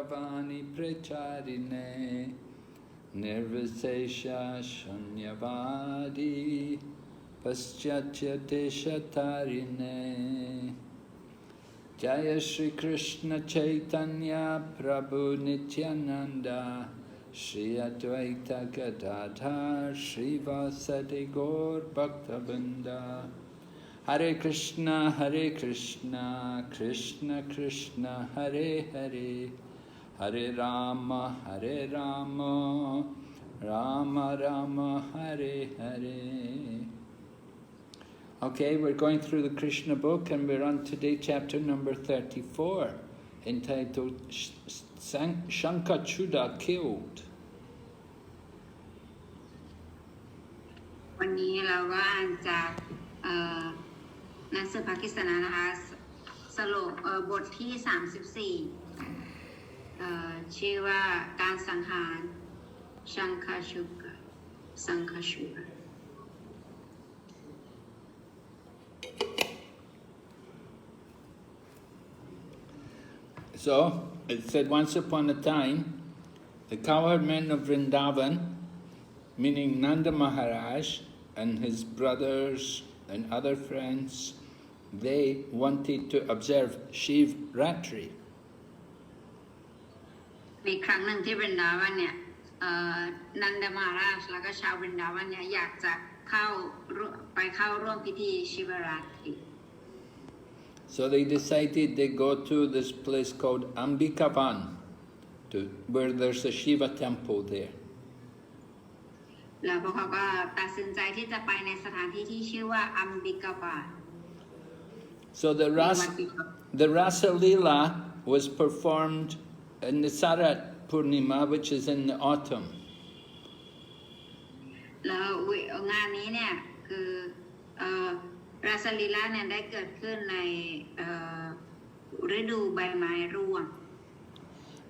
Bhagavani Pracharine Nirvisesha Shunyavadi Paschatya Deshatarine Jaya Shri Krishna Chaitanya Prabhu Nityananda Shri Advaita Gadadhar Shri Vasadi Gaur Bhaktavinda Hare Krishna, Krishna Krishna, Hare Hare, Hare Rama, Rama Rama, Hare Hare. Okay, we're going through the Krishna book and we're on today chapter number 34, entitled Śaṅkhacūḍa Killed. วันนี้เราก็อ่านจากหนังสือพระกฤษณานะคะสรุปบทที่34ชื่อว่าการสังหารŚaṅkhacūḍa So, it said once upon a time, the cowherd men of Vrindavan, meaning Nanda Maharaj and his brothers and other friends, they wanted to observe Shivratri. มีครั้งหนึ่งที่บรินดาวันเนี่ยนันดมาราชแล้วก็ชาวบรินดาวันเนี่ยอยากจะเข้าร่วมพิธีชิวราตรี So they decided they go to this place called Ambikavan, where there's a Shiva temple there. แล้วพวกเขาก็ตัดสินใจที่จะไปในสถานที่ที่ชื่อว่าอัมบิกาวาน So the Rasa Leela was performed in the Sarat Purnima, which is in the autumn. แล้วงานนี้เนี่ยคือราสลีลาเนี่ยได้เกิดขึ้นในฤดูใบไม้ร่วง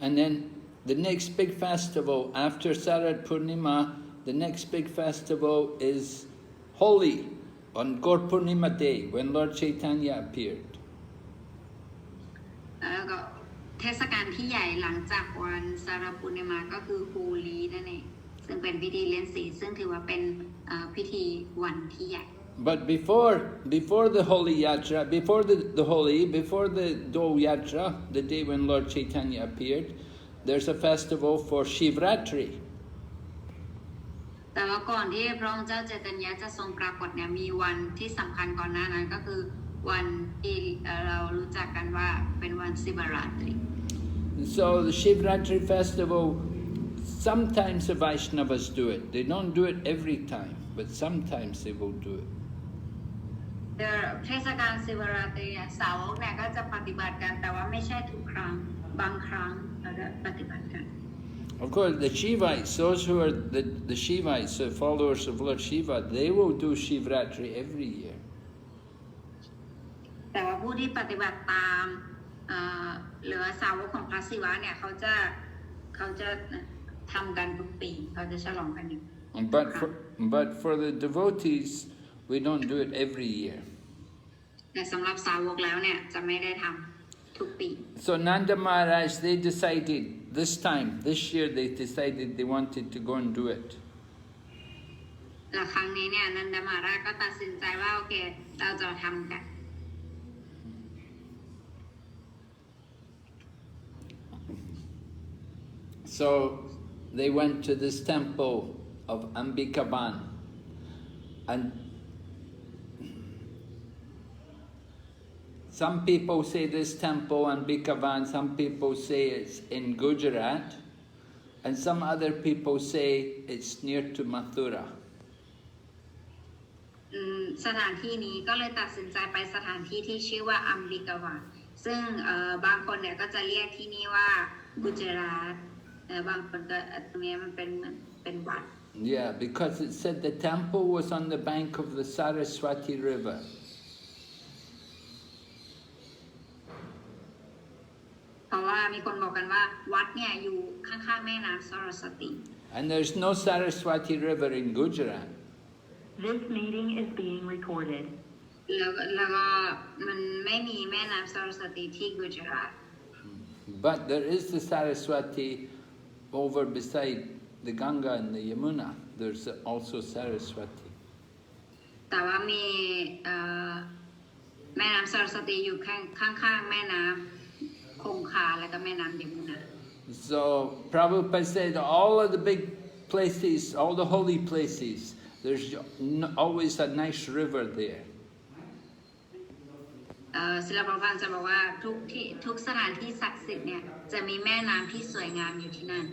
And then the next big festival after Sarat Purnima, the next big festival is Holi on Gaur Purnima day when Lord Chaitanya appeared. แล้วก็เทศกาลที่ใหญ่หลังจากวันสารปุณิมาก็คือฮูลีนั่นเองซึ่งเป็นพิธีเลี้ยงสีซึ่งถือว่าเป็นพิธีวันที่ใหญ่ But before the Holi Yatra, before the Dol Yatra, the day when Lord Chaitanya appeared, there's a festival for Shivratri. แต่ว่าก่อนที่พระองค์เจ้าใจตัญญาจะทรงปรากฏเนี่ยมีวันที่สำคัญก่อนหน้านั้นก็คือวันที่เรารู้จักกันว่าเป็นวันสิบราตรี So the Shivratri festival, sometimes the Vaishnavas do it. They don't do it every time, but sometimes they will do it. เทศกาลสิบราตรีสาวกเนี่ยก็จะปฏิบัติกันแต่ว่าไม่ใช่ทุกครั้งบางครั้งเราจะปฏิบัติกัน Of course, the Shivites, those who are the Shivites, the followers of Lord Shiva, they will do Shivratri every year. แต่ว่าผู้ที่ปฏิบัติตามหรือสาวกของพระศิวะเนี่ยเขาจะทำกันทุกปีเขาจะฉลองกันอยู่ But for the devotees, we don't do it every year. แต่สำหรับสาวกแล้วเนี่ยจะไม่ได้ทำทุกปี So Nanda Maharaj, they decided this year they decided they wanted to go and do it. แล้วครั้งนี้เนี่ยนันดามาราชก็ตัดสินใจว่าโอเคเราจะทำกัน So they went to this temple of Ambikavan, and some people say this temple, Ambikavan, some people say it's in Gujarat, and some other people say it's near to Mathura. สถานที่นี้ก็เลยตัดสินใจไปสถานที่ที่ชื่อว่าอัมบิกาวานซึ่งบางคนเนี่ยก็จะเรียกที่นี่ว่ากุจราตบางคนก็ตรงนี้มันเป็นวัด Yeah, because it said the temple was on the bank of the Saraswati River. เพราะว่ามีคนบอกกันว่าวัดเนี่ยอยู่ข้างๆแม่น้ำสรสติ And there's no Saraswati River in Gujarat. This meeting is being recorded. แล้วก็มันไม่มีแม่น้ำสรสติที่กุจราต But there is the Saraswati over beside the Ganga and the Yamuna. There's also Saraswati. แต่ว่ามีแม่น้ำสารสติอยู่ข้างๆแม่น้ำคงคาและก็แม่น้ำยมุนา So Prabhupada said all of the big places, all the holy places, there's always a nice river there. ศิลปภาจะบอกว่าทุกสถานที่ศักดิ์สิทธิ์เนี่ยจะมีแม่น้ำที่สวยงามอยู่ที่นั่น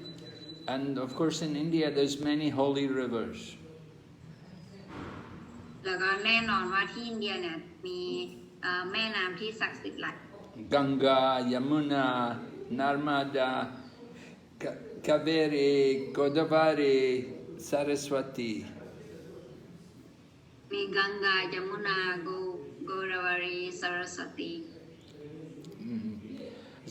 And of course in India there's many holy rivers. แล้วก็แน่นอนว่าที่อินเดียเนี่ยมีแม่น้ำที่ศักดิ์สิทธิ์หลาย Ganga, Yamuna, Narmada, Kaveri, Godavari, Saraswati. มีกังกายมุนาโกราวารีสารสติ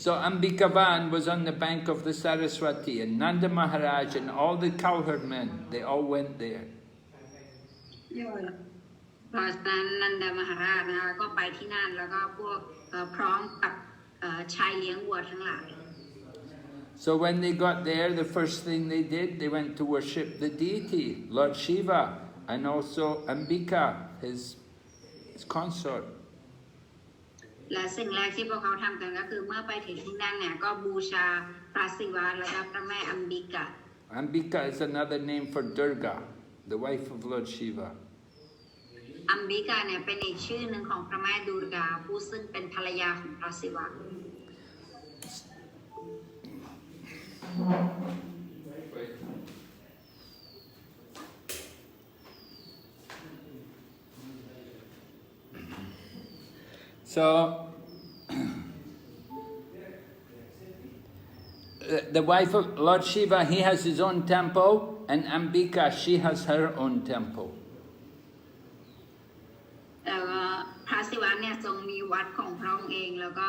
So Ambikavan was on the bank of the Saraswati, and Nanda Maharaj and all the cowherd men, they all went there. เพราะฉะนั้นนันดามหาราชนะคะก็ไปที่นั่นแล้วก็พวกพร้อมกับชายเลี้ยงวัวทั้งหลาย So when they got there, the first thing they did, they went to worship the deity, Lord Shiva, and also Ambika, his consort. และสิ่งแรกที่พวกเขาทำกันก็คือเมื่อไปถึงที่นั่นเนี่ยก็บูชาพระศิวะและพระแม่อัมบิกา Ambika is another name for Durga, the wife of Lord Shiva. อัมบิกาเนี่ยเป็นอีกชื่อหนึ่งของพระแม่ดูร์กาผู้ซึ่งเป็นภรรยาของพระศิวะ So the wife of Lord Shiva, he has his own temple, and Ambika, she has her own temple. แล้วก็พระศิวะเนี่ยทรงมีวัดของพระองค์เองแล้วก็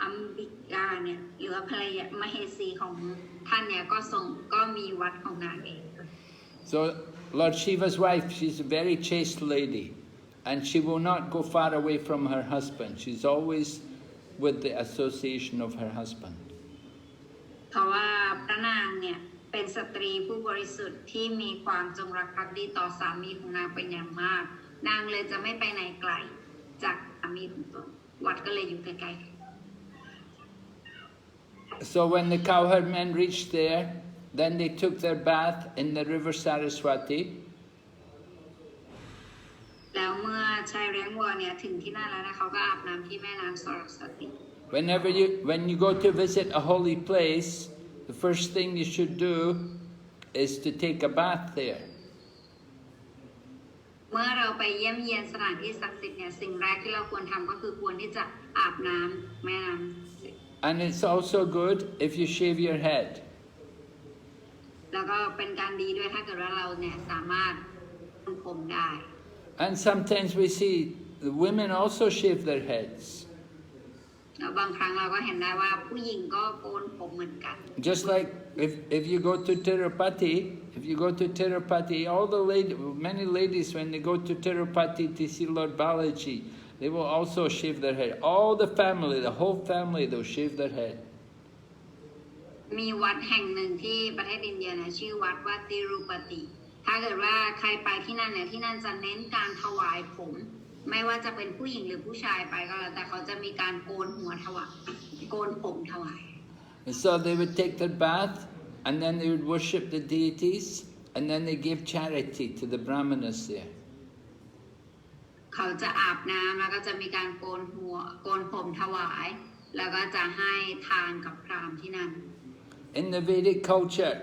อัมบิกาเนี่ยหรือว่าภรรยามเหสีของท่านเนี่ยก็มีวัดของนางเอง So Lord Shiva's wife, she's a very chaste lady, and she will not go far away from her husband. She's always with the association of her husband. เพราะว่าพระนางเนี่ยเป็นสตรีผู้บริสุทธิ์ที่มีความจงรักภักดีต่อสามีของนางเป็นอย่างมากนางเลยจะไม่ไปไหนไกลจากสามีของตนวัดก็เลยอยู่ใกล้ๆ So when the cowherd men reached there, then they took their bath in the river Saraswati. แล้วเมื่อชายเลี้ยงวัวเนี่ยถึงที่นั่นแล้วนะเขาก็อาบน้ำที่แม่น้ำสรสติ When you go to visit a holy place, the first thing you should do is to take a bath there. เมื่อเราไปเยี่ยมเยียนสถานที่ศักดิ์สิทธิ์เนี่ยสิ่งแรกที่เราควรทำก็คือควรที่จะอาบน้ำแม่น้ำ And it's also good if you shave your head. แล้วก็เป็นการดีด้วยถ้าเกิดว่าเราเนี่ยสามารถทำผมได้ And sometimes we see the women also shave their heads. แล้วบางครั้งเราก็เห็นได้ว่าผู้หญิงก็โกนผมเหมือนกัน Just like if you go to Tirupati, all the many ladies when they go to Tirupati to see Lord Balaji, they will also shave their head. All the family, the whole family, they'll shave their head. มีวัดแห่งหนึ่งที่ประเทศอินเดียเนี่ยชื่อวัดว่าติรุปติถ้าเกิดว่าใครไปที่นั่นเนี่ยที่นั่นจะเน้นการถวายผมไม่ว่าจะเป็นผู้หญิงหรือผู้ชายไปก็แล้วแต่เขาจะมีการโกนหัวถวายโกนผมถวาย And so they would take their bath, and then they would worship the deities, and then they give charity to the brahmanas there. เขาจะอาบน้ำแล้วก็จะมีการโกนผมถวายแล้วก็จะให้ทานกับพราหมณ์ที่นั่น In the Vedic culture,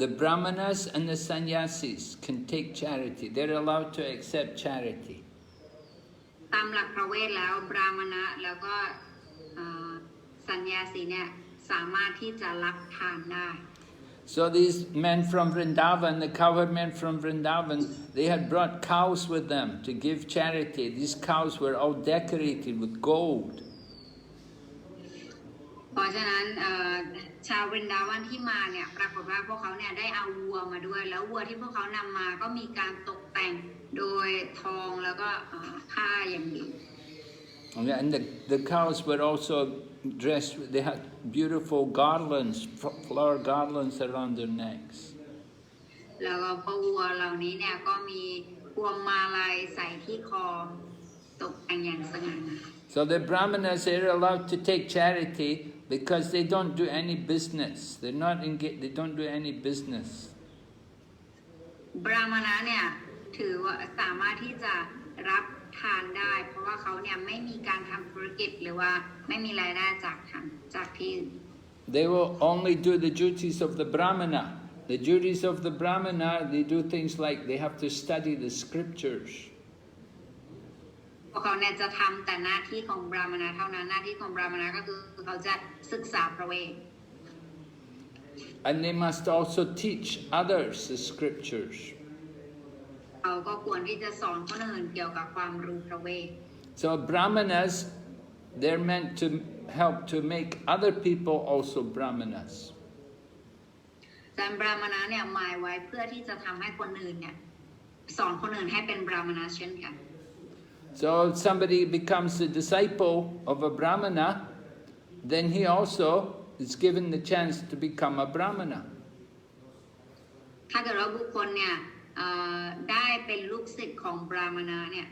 the brahmanas and the sannyasis can take charity. They're allowed to accept charity. ตามหลักพระเวทแล้วบราหมณะแล้วก็สัญญาสีเนี่ยสามารถที่จะรับทานได้ So these men from Vrindavan, the cowherd men from Vrindavan, they had brought cows with them to give charity. These cows were all decorated with gold. เพราะฉะนั้นชาววรินดาวันที่มาเนี่ยปรากฏว่าพวกเขาเนี่ยได้เอาวัวมาด้วยแล้ววัวที่พวกเขานำมาก็มีการตกแต่งโดยทองแล้วก็ผ้าอย่างดี And the cows were also dressed, they had beautiful garlands, flower garlands around their necks. แล้วก็พ่อวัวเหล่านี้เนี่ยก็มีพวงมาลัยใส่ที่คอตกแต่งอย่างสง่างาม So the brahmanas are allowed to take charity because they don't do any business. They're not engaged. They don't do any business. บราหมณะเนี่ยถือว่าสามารถที่จะรับทานได้เพราะว่าเขาเนี่ยไม่มีการทำธุรกิจหรือว่าไม่มีรายได้จากที่ They will only do the duties of the brahmana. The duties of the brahmana, they do things like they have to study the scriptures. พวกเขาเนี่ยจะทำแต่หน้าที่ของบราหมณะเท่านั้นหน้าที่ของบราหมณะก็คือเขาจะศึกษาพระเวท And they must also teach others the scriptures. เขาก็ควรที่จะสอนคนอื่นเกี่ยวกับความรู้พระเวท So brahmanas, they're meant to help to make other people also brahmanas. การบราหมณะเนี่ยหมายไว้เพื่อที่จะทำให้คนอื่นเนี่ยสอนคนอื่นให้เป็นบราหมณะเช่นกัน So if somebody becomes a disciple of a brahmana, then he also is given the chance to become a brahmana. ถ้าเกิดว่าบุคคลเนี่ยได้เป็นลูกศิษย์ของบราหมณะเนี่ย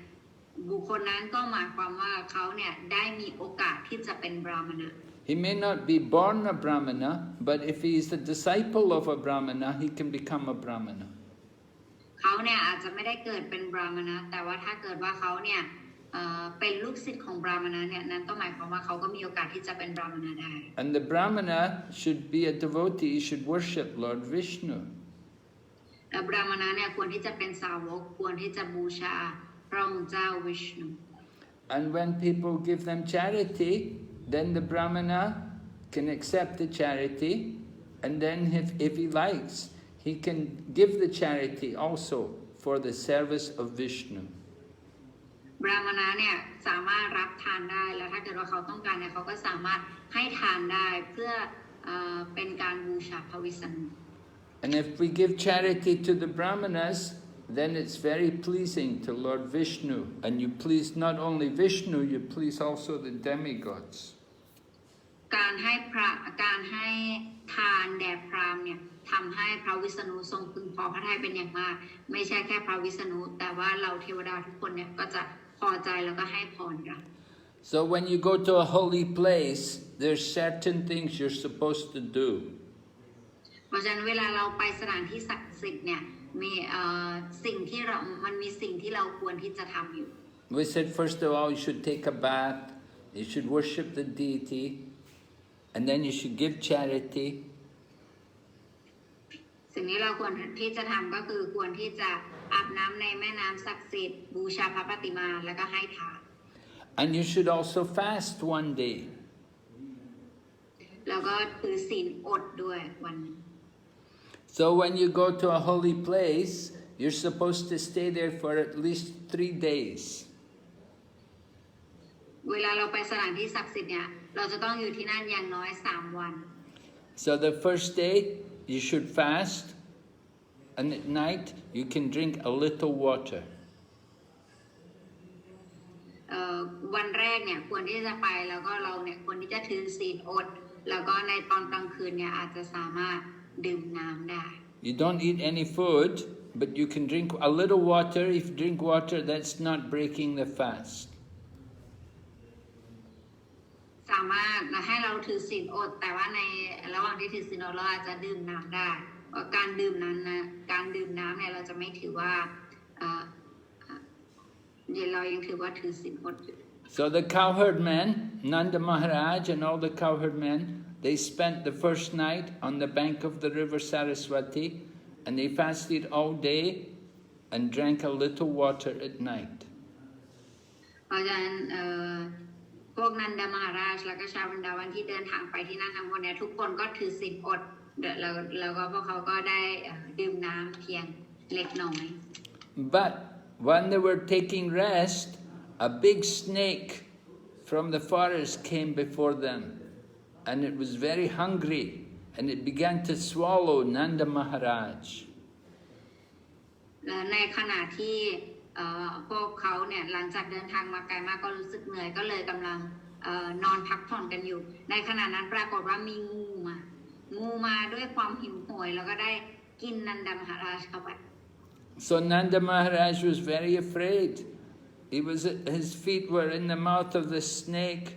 บุคคลนั้นก็หมายความว่าเขาเนี่ยได้มีโอกาสที่จะเป็นบราหมณะ He may not be born a brahmana, but if he is a disciple of a brahmana, he can become a brahmana. เขาเนี่ยอาจจะไม่ได้เกิดเป็นบราหมณะแต่ว่าถ้าเกิดว่าเขาเนี่ยเป็นลูกศิษย์ของบราหมณะเนี่ยนั้นก็หมายความว่าเขาก็มีโอกาสที่จะเป็นบราหมณะได้ And the brahmana should be a devotee, he should worship Lord Vishnu. และบราหมณะเนี่ยควรที่จะเป็นสาวกควรที่จะบูชาพระองค์เจ้าวิชณุ And when people give them charity, then the brahmana can accept the charity, and then if he likes, he can give the charity also for the service of Vishnu. บราหมณะเนี่ยสามารถรับทานได้แล้วถ้าเกิดว่าเขาต้องการเนี่ยเขาก็สามารถให้ทานได้เพื่อเป็นการบูชาพระวิษณุ And if we give charity to the brahmanas, then it's very pleasing to Lord Vishnu. And you please not only Vishnu, you please also the demigods. การให้ทานแด่พราหมณ์เนี่ยทำให้พระวิษณุทรงพึงพอพระทัยเป็นอย่างมากไม่ใช่แค่พระวิษณุแต่ว่าเราเทวดาทุกคนเนี่ยก็จะพอใจแล้วก็ให้พรกัน So when you go to a holy place, there's certain things you're supposed to do. เพราะฉะนั้นเวลาเราไปสถานที่ศักดิ์สิทธิ์เนี่ยมีสิ่งที่มันมีสิ่งที่เราควรที่จะทำอยู่ We said first of all you should take a bath, you should worship the deity, and then you should give charity. สิ่งนี้เราควรที่จะทำก็คือควรที่จะอาบน้ำในแม่น้ำศักดิ์สิทธิ์บูชาพระปฏิมาแล้วก็ให้ทาน And you should also fast one day. แล้วก็ถือศีลอดด้วยวันนึง So when you go to a holy place, you're supposed to stay there for at least 3 days. เวลาเราไปสถานที่ศักดิ์สิทธิ์เนี่ยเราจะต้องอยู่ที่นั่นอย่างน้อย3 วัน So the first day you should fast, and at night you can drink a little water. วันแรกเนี่ยควรที่จะไปแล้วก็เราเนี่ยควรที่จะถือศีลอดแล้วก็ในตอนกลางคืนเนี่ยอาจจะสามารถดื่มน้ำได้ You don't eat any food, but you can drink a little water. If you drink water, that's not breaking the fast. สามารถให้เราถือศีลอดแต่ว่าในระหว่างที่ถือศีลอดเราอาจจะดื่มน้ำได้การดื่มน้ำเนี่ยเราจะไม่ถือว่าเรายังถือว่าถือศีลอดอยู่ So the cowherd men, Nanda Maharaj and all the cowherd men, they spent the first night on the bank of the river Saraswati, and they fasted all day and drank a little water at night. เพราะฉะนั้นพวกนันดามหาราชและก็ชาววรรณาวันที่เดินทางไปที่นั่นทั้งหมดเนี่ยทุกคนก็ถือศีลอดแล้วก็พวกเขาก็ได้ดื่มน้ำเพียงเล็กน้อย But when they were taking rest, a big snake from the forest came before them, and it was very hungry, and it began to swallow Nanda Maharaj. ในขณะที่พวกเขาเนี่ยหลังจากเดินทางมาไกลมากก็รู้สึกเหนื่อยก็เลยกำลัง นอนพักผ่อนกันอยู่ในขณะนั้นปรากฏว่ามีงูมาด้วยความหิวโหยแล้วก็ได้กินนันดามหาราชเข้าไป So Nanda Maharaj was very afraid. His feet were in the mouth of the snake,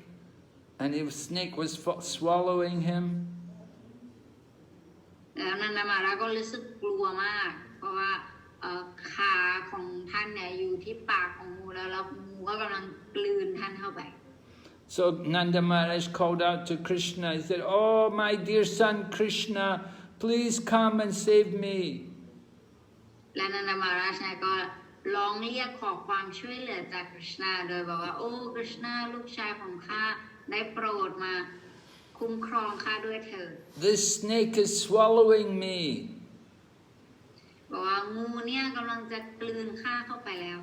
and the snake was swallowing him. แล้วนันดามหาราชก็รู้สึกกลัวมากเพราะว่าขาของท่านเนี่ยอยู่ที่ปากของงูแล้วงูก็กำลังกลืนท่านเข้าไป So Nanda Maharaj called out to Krishna. He said, "Oh, my dear son Krishna, please come and save me." และนันดามหาราชก็ร้องเรียกขอความช่วยเหลือจากกฤษณาโดยบอกว่าโอ้กฤษณาลูกชายของข้าได้โปรดมาคุ้มครองข้าด้วยเถิด This snake is swallowing me. บอกว่างูเนี่ยกำลังจะกลืนข้าเข้าไปแล้ว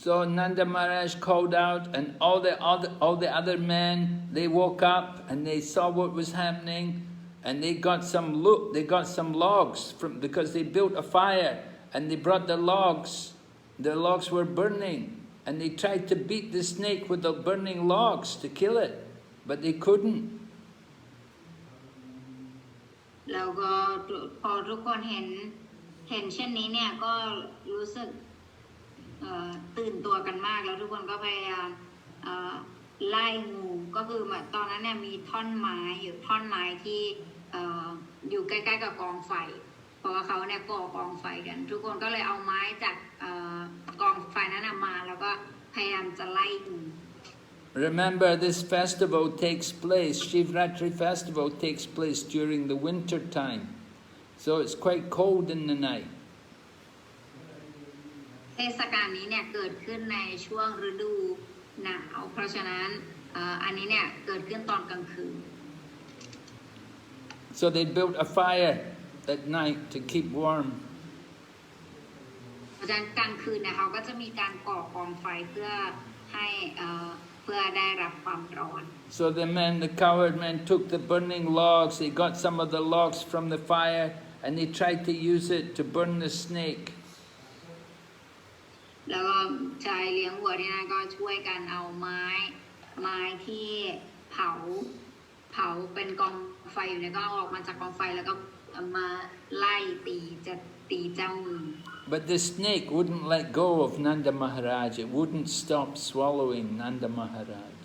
So Nanda Maharaj called out, and all the other men, they woke up and they saw what was happening, and they got some logs because they built a fire, and they brought the logs. The logs were burning, and they tried to beat the snake with the burning logs to kill it, but they couldn't. แล้วก็พอทุกคนเห็นเช่นนี้เนี่ยก็รู้สึกตื่นตัวกันมากแล้วทุกคนก็พยายามไล่งูก็คือตอนนั้นเนี่ยมีท่อนไม้ที่อยู่ใกล้ๆกับกองไฟเพราะว่าเขาเนี่ยก่อกองไฟกันทุกคนก็เลยเอาไม้จากกองไฟนั้นมาแล้วก็พยายามจะไล่งู Remember, this festival takes place, Shivratri festival takes place during the winter time, so it's quite cold in the night. เทศกาลนี้เนี่ยเกิดขึ้นในช่วงฤดูหนาวเพราะฉะนั้นอันนี้เนี่ยเกิดขึ้นตอนกลางคืน So they built a fire at night to keep warm. เพราะฉะนั้นกลางคืนเนี่ยเขาก็จะมีการก่อกองไฟเพื่อให้เพื่อได้รับความร้อน So the cowherd men took the burning logs, they got some of the logs from the fire, and they tried to use it to burn the snake. แล้วก็ชายเลี้ยงวัวที่นั่นก็ช่วยกันเอาไม้ที่เผาเป็นกองไฟอยู่เนี่ยก็เอาออกมาจากกองไฟแล้วก็มาไล่ตีเจ้างู But the snake wouldn't let go of Nanda Maharaj, it wouldn't stop swallowing Nanda Maharaj.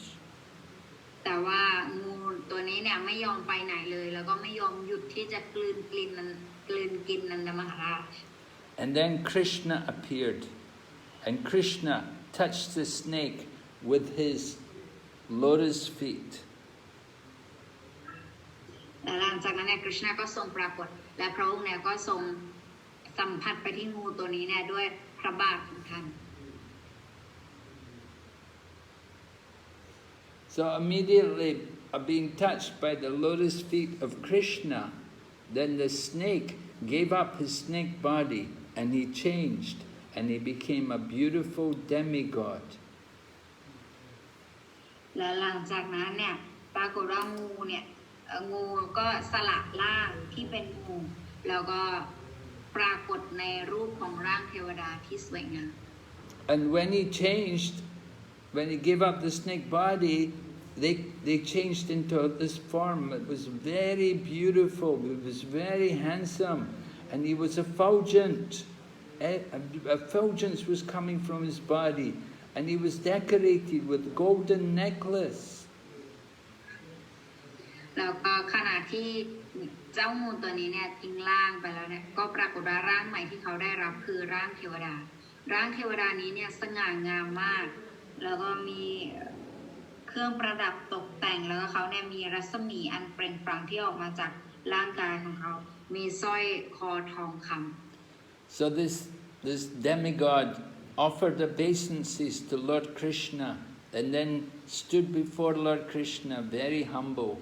แต่ว่างูตัวนี้เนี่ยไม่ยอมไปไหนเลยแล้วก็ไม่ยอมหยุดที่จะกลืนกินนันดามหาราช And then Krishna appeared, and Krishna touched the snake with his lotus feet. และหลังจากนั้นเนี่ยกฤษณะก็ทรงปรากฏและพระองค์เนี่ยก็ทรงสัมผัสไปที่งูตัวนี้เนี่ยด้วยพระบาทของท่าน So immediately being touched by the lotus feet of Krishna, then the snake gave up his snake body and he changed and he became a beautiful demigod. และหลังจากนั้นเนี่ยปรากฏว่างูก็สละร่างที่เป็นงูแล้วก็ปรากฏในรูปของร่างเทวดาที่สวยงาม And when he gave up the snake body, they changed into this form. It was very beautiful, it was very handsome, and he was effulgent. Effulgence was coming from his body, and he was decorated with golden necklace. แล้วก็ขณะที่เจ้างูตัวนี้เนี่ยทิ้งร่างไปแล้วเนี่ยก็ปรากฏว่าร่างใหม่ที่เขาได้รับคือร่างเทวดานี้เนี่ยสง่างามมากแล้วก็มีเครื่องประดับตกแต่งแล้วก็เขาเนี่ยมีรัศมีอันเปล่งปลั่งที่ออกมาจากร่างกายของเขามีสร้อยคอทองคำ So this demigod offered obeisances to Lord Krishna and then stood before Lord Krishna very humble.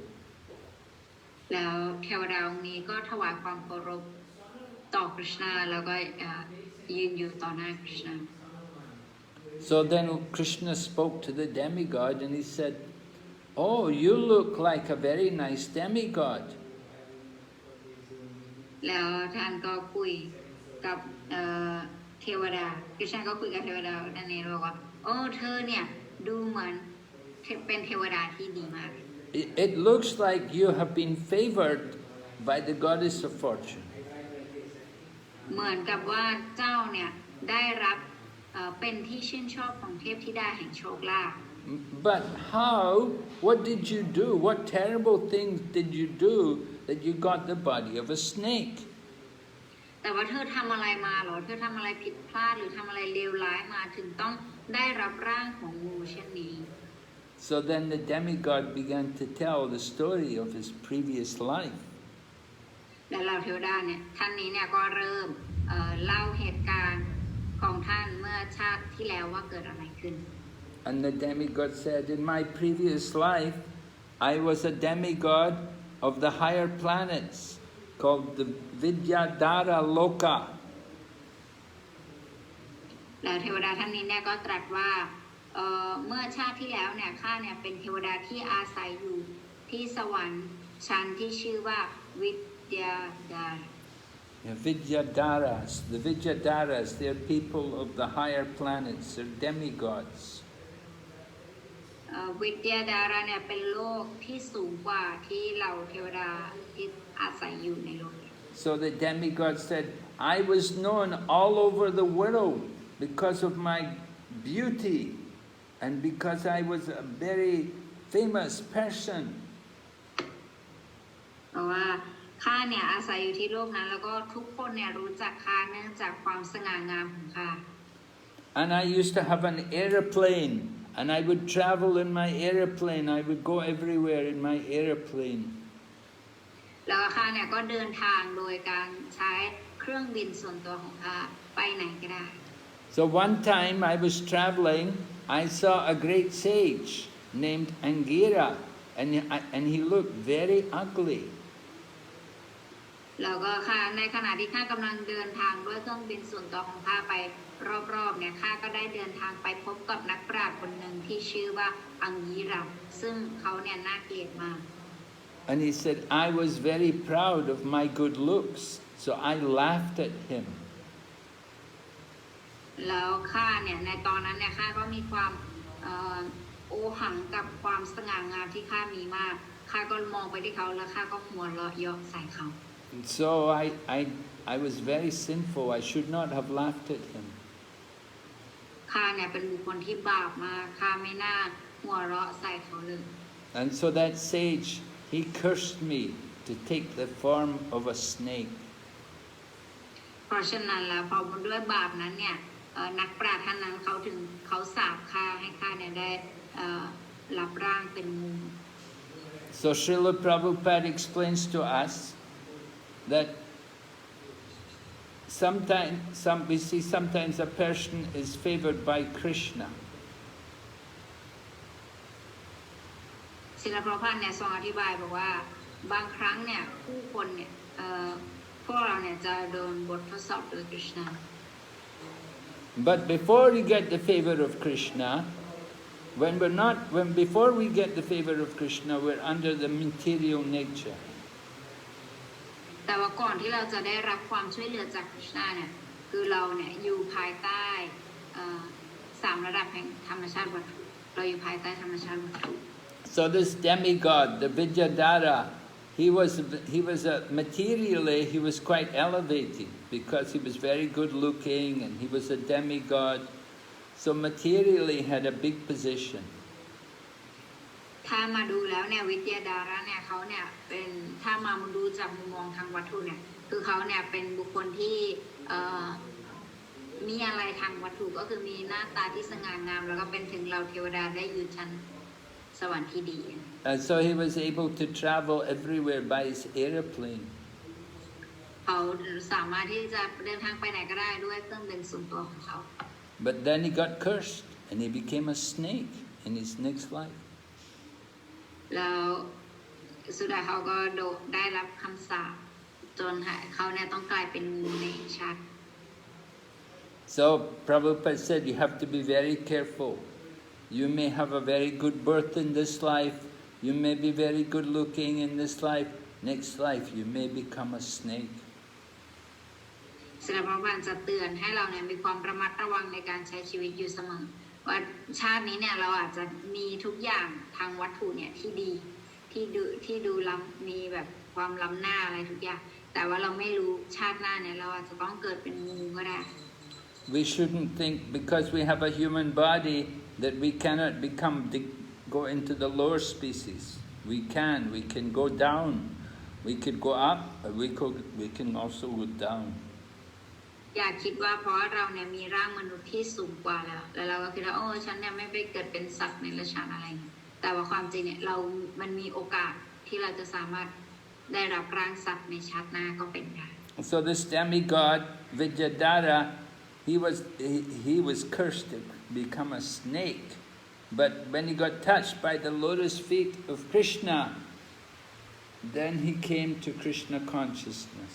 แล้วเทวดาองค์นี้ก็ถวายความเคารพต่อกฤษณะแล้วก็ยืนอยู่ต่อหน้ากฤษณะ So then Krishna spoke to the demigod and he said, "Oh, you look like a very nice demigod." แล้วท่านก็คุยกับเทวดากฤษณะก็คุยกับเทวดานั่นเองบอกว่าโอ้เธอเนี่ยดูเหมือน เป็นเทวดาที่ดีมาก It looks like you have been favored by the goddess of fortune. เหมือนกับว่าเจ้าเนี่ยได้รับเป็นที่ชื่นชอบของเทพธิดาแห่งโชคลาภ But how? What did you do? What terrible things did you do that you got the body of a snake? แต่ว่าเธอทำอะไรมาหรอเธอทำอะไรผิดพลาดหรือทำอะไรเลวร้ายมาถึงต้องได้รับร่างของงูเช่นนี้ So then the demigod began to tell the story of his previous life. และเหล่าเทวดาเนี่ยท่านนี้เนี่ยก็เริ่มเล่าเหตุการณ์ของท่านเมื่อชาติที่แล้วว่าเกิดอะไรขึ้น And the demigod said, in my previous life, I was a demigod of the higher planets called the Vidyādhara Loka. แล้วเทวดาท่านนี้เนี่ยก็ตรัสว่าเมื่อชาติที่แล้วเนี่ยข้าเนี่ยเป็นเทวดาที่อาศัยอยู่ที่สวรรค์ชั้นที่ชื่อว่าวิทยาดา Vidyādharas, the Vidyādharas, they're people of the higher planets, they're demigods. วิทยาดาราเนี่ยเป็นโลกที่สูงกว่าที่เราเทวดาที่อาศัยอยู่ในโลก So the demigod said, I was known all over the world because of my beauty and because I was a very famous person. เพราะว่าข้าเนี่ยอาศัยอยู่ที่โลกนั้นแล้วก็ทุกคนเนี่ยรู้จักข้าเนื่องจากความสง่างามของข้า And I used to have an aeroplane and I would travel in my aeroplane. I would go everywhere in my aeroplane. แล้วข้าเนี่ยก็เดินทางโดยการใช้เครื่องบินส่วนตัวของข้าไปไหนก็ได้ So one time I was traveling, I saw a great sage named Angira and he looked very ugly. แล้วก็ข้าในขณะที่ข้ากำลังเดินทางด้วยเครื่องบินส่วนตัวของข้าไปรอบๆเนี่ยข้าก็ได้เดินทางไปพบกับนักปราชญ์คนหนึ่งที่ชื่อว่าอังยีราซึ่งเขาเนี่ยน่าเกลียดมาก And he said, I was very proud of my good looks, so I laughed at him. แล้วข้าเนี่ยในตอนนั้นเนี่ยข้าก็มีความโอหังกับความสง่างามที่ข้ามีมากข้าก็มองไปที่เขาแล้วข้าก็หัวเราะเยาะใส่เขา So I was very sinful. I should not have laughed at him. ข้าเนี่ยเป็นบุคคลที่บาปมากข้าไม่น่าหัวเราะใส่เขาเลย And so that sage, he cursed me to take the form of a snake. เพราะฉะนั้นแล้วพอด้วยบาปนั้นเนี่ยนักปราชญ์ท่านนั้นเขาสาปข้าให้ข้าเนี่ยได้รับร่างเป็นงู So Srila Prabhupada explains to us that sometimes a person is favored by Krishna. ศิลปพันธ์เนี่ยทรงอธิบายบอกว่าบางครั้งเนี่ยผู้คนเนี่ยพวกเราเนี่ยจะโดนบททดสอบโดยกฤษณา But before we get the favor of Krishna, before we get the favor of Krishna, we're under the material nature. แต่ว่าก่อนที่เราจะได้รับความช่วยเหลือจากกฤษณาเนี่ยคือเราเนี่ยอยู่ภายใต้3ระดับแห่งธรรมชาติวัตถุเราอยู่ภายใต้ธรรมชาติวัตถุ So this demigod, the Vidyādhara, materially he was quite elevated because he was very good looking and he was a demigod. So materially he had a big position. ถ้ามาดูแล้วเนี่ยวิทยาดาระเนี่ยเขาเนี่ยเป็นถ้ามาดูจากมุมมองทางวัตถุเนี่ยคือเขาเนี่ยเป็นบุคคลที่มีอะไรทางวัตถุก็คือมีหน้าตาที่สง่างามแล้วก็เป็นถึงเราเทวดาได้อยู่ชั้นสวรรค์ที่ดี And so he was able to travel everywhere by his airplane. เขาสามารถที่จะเดินทางไปไหนก็ได้ด้วยเครื่องบินส่วนตัวของเขา But then he got cursed and he became a snake in his next life. แล้วสุดท้ายเขาก็ได้รับคำสาปจนเขาเนี่ยต้องกลายเป็นงูในชาติ So Prabhupada said you have to be very careful. You may have a very good birth in this life. You may be very good looking in this life. Next life you may become a snake. ศิลปวัฒน์จะเตือนให้เราเนี่ยมีความระมัดระวังในการใช้ชีวิตอยู่เสมอ ว่าชาตินี้เนี่ยเราอาจจะมีทุกอย่างทางวัตถุเนี่ยที่ดีที่ดูล้ำมีแบบความล้ำหน้าอะไรทุกอย่างแต่ว่าเราไม่รู้ชาติหน้าเนี่ยเราอาจจะต้องเกิดเป็นงูก็ได้ We shouldn't think because we have a human body that we cannot go into the lower species. We can go down. We could go up, or we can also go down. อย่าคิดว่าเพราะเราเนี่ยมีร่างมนุษย์ที่สูงกว่าแล้วเราก็คิดว่าโอ้ฉันเนี่ยไม่ไปเกิดเป็นสัตว์ในราชาอะไรแต่ว่าความจริงเนี่ยมันมีโอกาสที่เราจะสามารถได้รับร่างสัตว์ในชาติหน้าก็เป็นได้ So this demigod Vidyādhara, he was cursed to become a snake, but when he got touched by the lotus feet of Krishna, then he came to Krishna consciousness.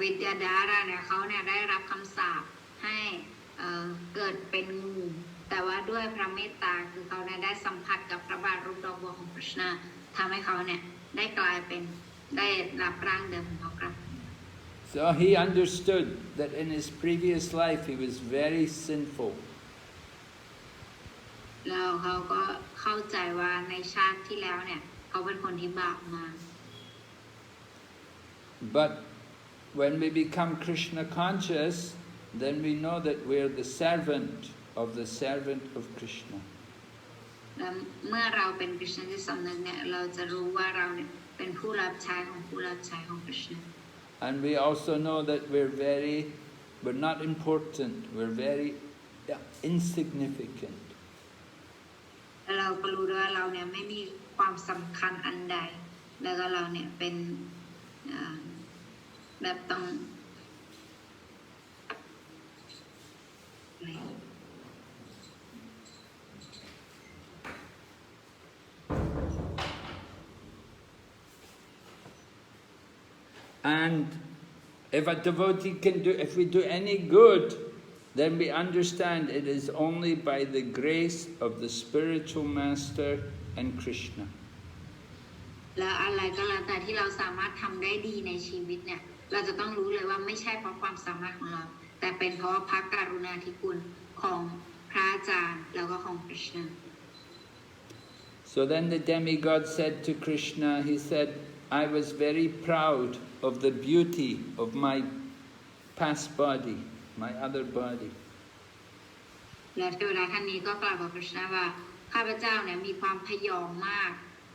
วิทยาดาราเนี่ยเขาเนี่ยได้รับคำสาปให้เกิดเป็นงูแต่ว่าด้วยพระเมตตาคือเขาได้สัมผัสกับพระบาทรูปดอกบัวของ Krishna ทำให้เขาเนี่ยได้กลายเป็นได้รับร่างเดิมของเขาครับ So he understood that in his previous life he was very sinful. แล้วเขาก็เข้าใจว่าในชาติที่แล้วเนี่ยเขาเป็นคนที่บาปมาก But when we become Krishna conscious, then we know that we're the servant of Krishna. เมื่อเราเป็นกฤษณที่สำนึกเนี่ยเราจะรู้ว่าเราเนี่ยเป็นผู้รับใช้ของผู้รับใช้ของกฤษณ And we also know that we're not important, we're very insignificant. เราก็รู้ด้วยว่าเราเนี่ยไม่มีความสำคัญอันใดแล้วก็เราเนี่ยเป็นแบบต้องAnd if a devotee if we do any good, then we understand it is only by the grace of the spiritual master and Krishna. แล้วอะไรก็แล้วแต่ที่เราสามารถทำได้ดีในชีวิตเนี่ยเราจะต้องรู้เลยว่าไม่ใช่เพราะความสามารถของเราแต่เป็นเพราะพระกรุณาธิคุณของพระอาจารย์แล้วก็ของ Krishna. So then the demigod said to Krishna, he said, I was very proud of the beauty of my past body, my other body. และเทวดาท่านนี้ก็กล่าวกับ Krishna ว่าข้าพเจ้าเนี่ยมีความพยองมาก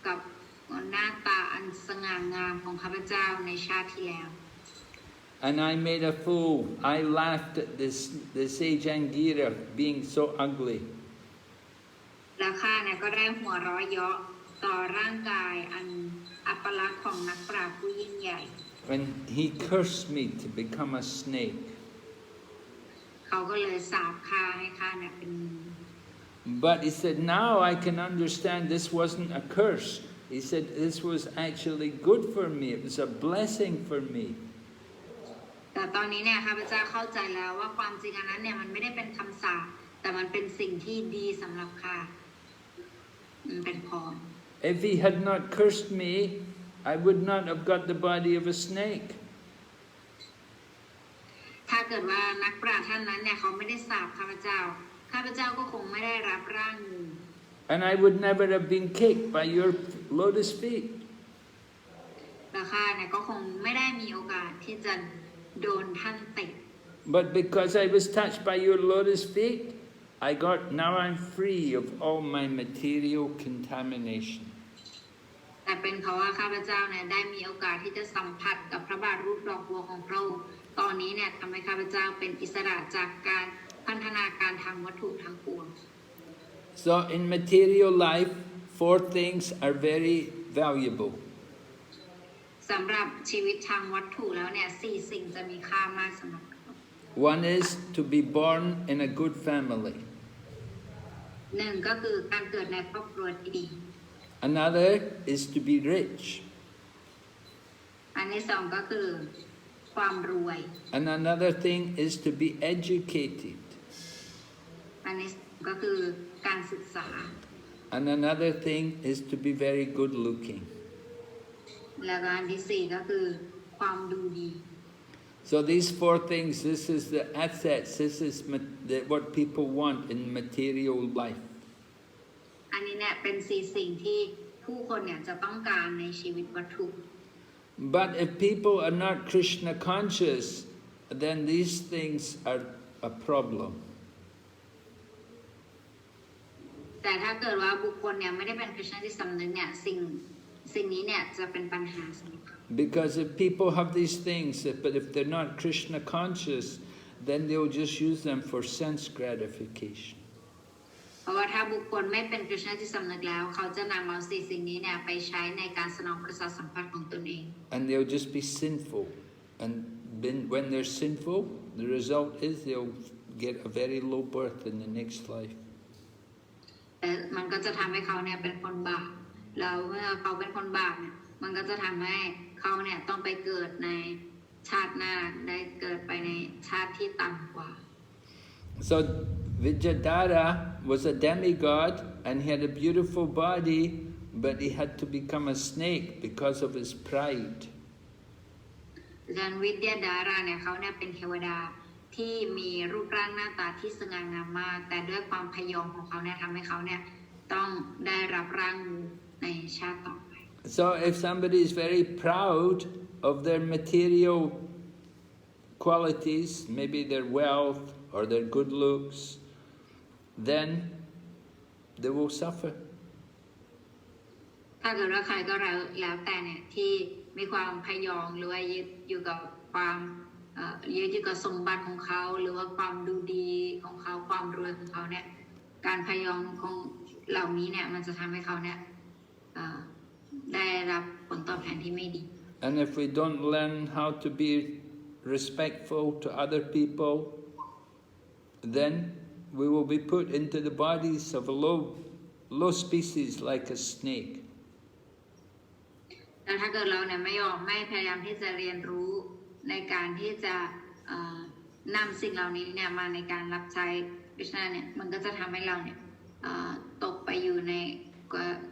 กับหน้าตาอันสง่างามของข้าพเจ้าในชาติที่แล้ว And I made a fool. I laughed at the sage Angira being so ugly. แล้วข้าเนี่ยก็ได้หัวเราะเยาะต่อร่างกายอันอัปลักษณ์ของนักปราชญ์ผู้ยิ่งใหญ่ When he cursed me to become a snake. เขาก็เลยสาปข้าให้ข้าเนี่ยเป็น But he said, now I can understand this wasn't a curse. He said, this was actually good for me. It was a blessing for me. แต่ตอนนี้เนี่ยข้าพเจ้าเข้าใจแล้วว่าความจริงอันนั้นเนี่ยมันไม่ได้เป็นคำสาปแต่มันเป็นสิ่งที่ดีสำหรับข้ามันเป็นพร If he had not cursed me, I would not have got the body of a snake. ถ้าเกิดว่านักปราชญ์ท่านนั้นเนี่ยเขาไม่ได้สาปข้าพเจ้าก็คงไม่ได้รับร่างงู And I would never have been kicked by your lotus feet. และข้าเนี่ยก็คงไม่ได้มีโอกาสที่จะโดนท่านเตะ But because I was touched by your lotus feet, now I'm free of all my material contamination. แต่เป็นเพราะว่าข้าพเจ้าเนี่ยได้มีโอกาสที่จะสัมผัสกับพระบาทรูปดอกบัวของพระองค์ตอนนี้เนี่ยทำให้ข้าพเจ้าเป็นอิสระจากการพันธนาการทางวัตถุทั้งปวง So in material life, 4 things are very valuable. สำหรับชีวิตทางวัตถุแล้วเนี่ย4 สิ่งจะมีค่ามากสำหรับเรา One is to be born in a good family. 1ก็คือการเกิดในครอบครัวที่ดี Another is to be rich. อันที่2ก็คือความรวย And another thing is to be educated. อันนี้ก็คือการศึกษา And another thing is to be very good looking. แล้วก็อันที่4ก็คือความดูดี So these four things, this is the assets, this is what people want in material life. อันนี้เนี่ยเป็นสิ่งที่ผู้คนเนี่ยจะต้องการในชีวิตวัตถุ But if people are not Krishna conscious, then these things are a problem. แต่ถ้าเกิดว่าบุคคลเนี่ยไม่ได้เป็นคริสเตียนที่สำนึกเนี่ยสิ่งนี้เนี่ยจะเป็นปัญหาสำหรับเขา Because if people have these things, but if they're not Krishna conscious, then they'll just use them for sense gratification. เพราะว่าถ้าบุคคลไม่เป็นคริสเตียนที่สำนึกแล้วเขาจะนำเอาสิ่งนี้เนี่ยไปใช้ในการสนองประสาทสัมผัสของตนเอง And they'll just be sinful. And when they're sinful, the result is they'll get a very low birth in the next life. แต่มันก็จะทำให้เขาเนี่ยเป็นคนบาปแล้วเมื่อเขาเป็นคนบาปเนี่ยมันก็จะทำให้เขาเนี่ยต้องไปเกิดในชาติหน้าได้เกิดไปในชาติที่ต่ำกว่า So Vidyādhara was a demigod and he had a beautiful body, but he had to become a snake because of his pride. ดังนั้นวิทยาดาราเนี่ยเขาเนี่ยเป็นเทวดาที่มีรูปร่างหน้าตาที่สง่างามมากแต่ด้วยความพยองของเขาเนี่ยทำให้เขาเนี่ยต้องได้รับร่างในชาติต่อไป So if somebody is very proud of their material qualities, maybe their wealth or their good looks, then they will suffer. ถ้าเกิดว่าใครก็แล้วแต่เนี่ยที่มีความพยองหรือว่ายึดอยู่กับความยึดอยู่กับสมบัติของเขาหรือว่าความดูดีของเขาความรวยของเขาเนี่ยการพยองของเหล่านี้เนี่ยมันจะทำให้เขาเนี่ยได้รับผลตอบแทนที่ไม่ดี And if we don't learn how to be respectful to other people, then we will be put into the bodies of a low species like a snake. แต่ถ้าเกิดเราเนี่ยไม่พยายามที่จะเรียนรู้ในการที่จะนำสิ่งเหล่านี้เนี่ยมาในการรับใช้คริสต์เนี่ยมันก็จะทำให้เราเนี่ยตกไปอยู่ใน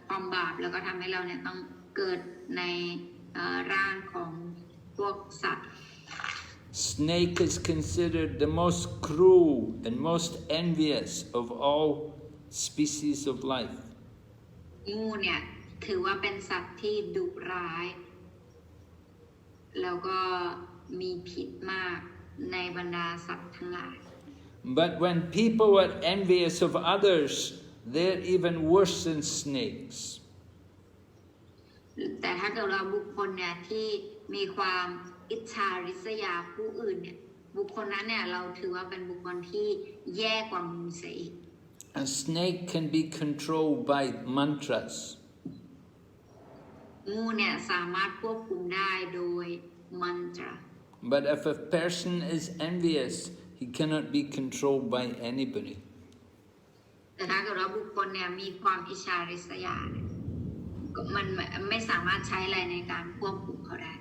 ความบาปแล้วก็ทำให้เราเนี่ยต้องเกิดในร่างของพวกสัตว์ Snake is considered the most cruel and most envious of all species of life. งูเนี่ยถือว่าเป็นสัตว์ที่ดุร้ายแล้วก็มีพิษมากในบรรดาสัตว์ทั้งหลาย But when people are envious of others, they're even worse than snakes. แต่ถ้าเกิดเราบุคคลเนี่ยที่มีความอิจฉาริษยาผู้อื่นเนี่ยบุคคลนั้นเนี่ยเราถือว่าเป็นบุคคลที่แย่กว่างูเสียอีก A snake can be controlled by mantras. งูเนี่ยสามารถควบคุมได้โดยมันตรา But if a person is envious, he cannot be controlled by anybody. แต่ถ้าเกิดว่าบุคคลเนี่ยมีความอิจฉาริษยาเนี่ยมันไม่สามารถใช้อะไรในการควบคุมเขาได้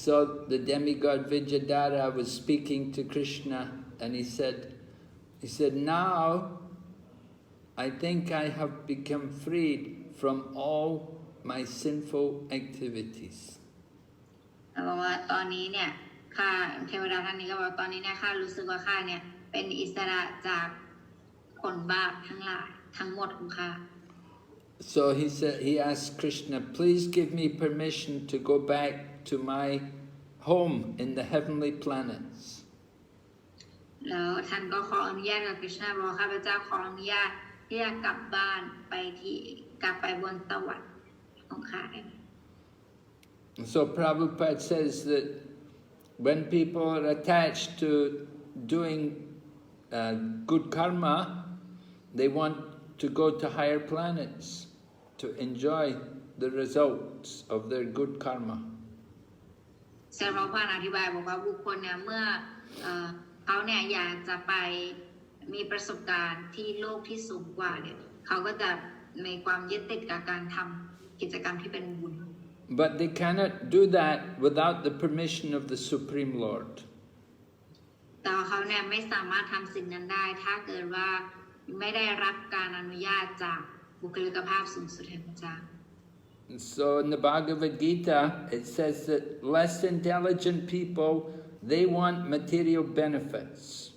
So the demigod Vidyādhara was speaking to Krishna and he said, now I think I have become freed from all my sinful activities. บอกว่าตอนนี้เนี่ยข้าเทวดาท่านนี้ก็บอกตอนนี้เนี่ยข้ารู้สึกว่าข้าเนี่ยเป็นอิสระจากผลบาปทั้งหลายทั้งหมดของข้า So he asked Krishna, please give me permission to go back to my home in the heavenly planets. แล้วท่านก็ขออนุญาตกับคริชนาบอกข้าพเจ้าขออนุญาตที่จะกลับบ้านกลับไปบนสวรรค์ของข้าได้ So Prabhupada says that when people are attached to doing good karma, they want to go to higher planets to enjoy the results of their good karma. เซอร์พระพานอธิบายบอกว่าบุคคลเนี่ยเมื่อเขาเนี่ยอยากจะไปมีประสบการณ์ที่โลกที่สูงกว่าเนี่ยเขาก็จะมีความยึดติดกับการทำกิจกรรมที่เป็นบุญ But they cannot do that without the permission of the Supreme Lord. แต่เขาเนี่ยไม่สามารถทำสิ่งนั้นได้ถ้าเกิดว่าไม่ได้รับการอนุญาตจากบุคลิกภาพสูงสุดแห่งพระเจ้า So in the Bhagavad Gita, it says that less intelligent people, they want material benefits.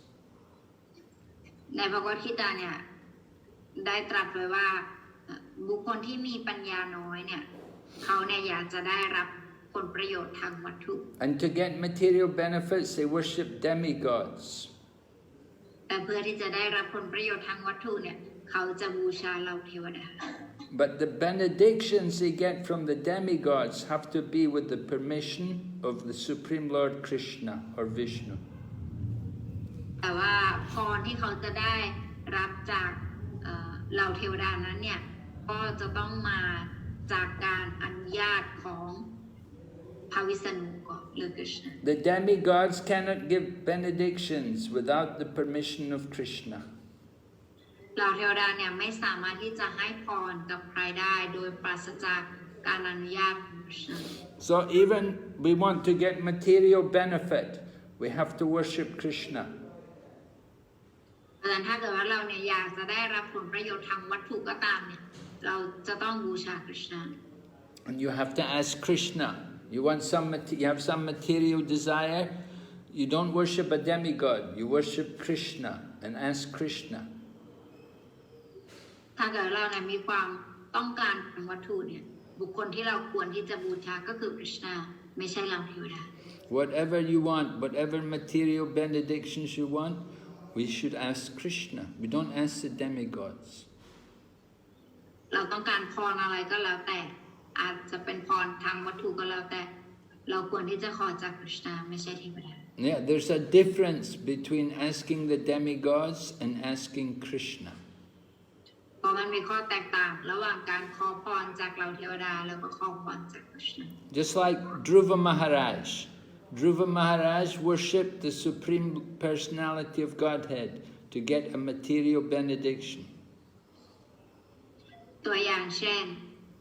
ในพระวทิตาเนี่ยได้ตรัสไว้ว่าบุคคลที่มีปัญญาน้อยเนี่ยเขาเนี่ยอยากจะได้รับผลประโยชน์ทางวัตถุ And to get material benefits, they worship demigods. แต่เพื่อที่จะได้รับผลประโยชน์ทางวัตถุเนี่ยเขาจะบูชาเหล่าเทวดา But the benedictions they get from the demigods have to be with the permission of the Supreme Lord Krishna or Vishnu. แต่ว่าพรที่เขาจะได้รับจากเหล่าเทวดานั้นเนี่ยก็จะต้องมาจากการอนุญาตของพระวิษณุก่อนหรือ Krishna. The demigods cannot give benedictions without the permission of Krishna. เหล่าเทวดาเนี่ยไม่สามารถที่จะให้พรกับใครได้โดยปราศจากการอนุญาตของ Krishna. So even we want to get material benefit, we have to worship Krishna. แต่ถ้าเกิดว่าเราเนี่ยอยากจะได้รับผลประโยชน์ทางวัตถุก็ตามเนี่ยเราจะต้องบูชา Krishna. And you have to ask Krishna. You have some material desire, you don't worship a demigod, you worship Krishna and ask Krishna. ถ้าเกิดเราเนี่ยมีความต้องการทางวัตถุเนี่ยบุคคลที่เราควรที่จะบูชาก็คือ Krishna ไม่ใช่เราเทวดา Whatever you want, whatever material benedictions you want, we should ask Krishna. We don't ask the demigods. เราต้องการพรอะไรก็แล้วแต่อาจจะเป็นพรทางวัตถุก็แล้วแต่เราควรที่จะขอจาก Krishna ไม่ใช่เทวดา Yeah, there's a difference between asking the demigods and asking Krishna. เพราะมันมีข้อแตกต่างระหว่างการขอพรจากเราเทวดาแล้วก็ขอพรจาก Krishna. Just like Dhruva Maharaj. Dhruva Maharaj worshipped the Supreme Personality of Godhead to get a material benediction. ตัวอย่างเช่น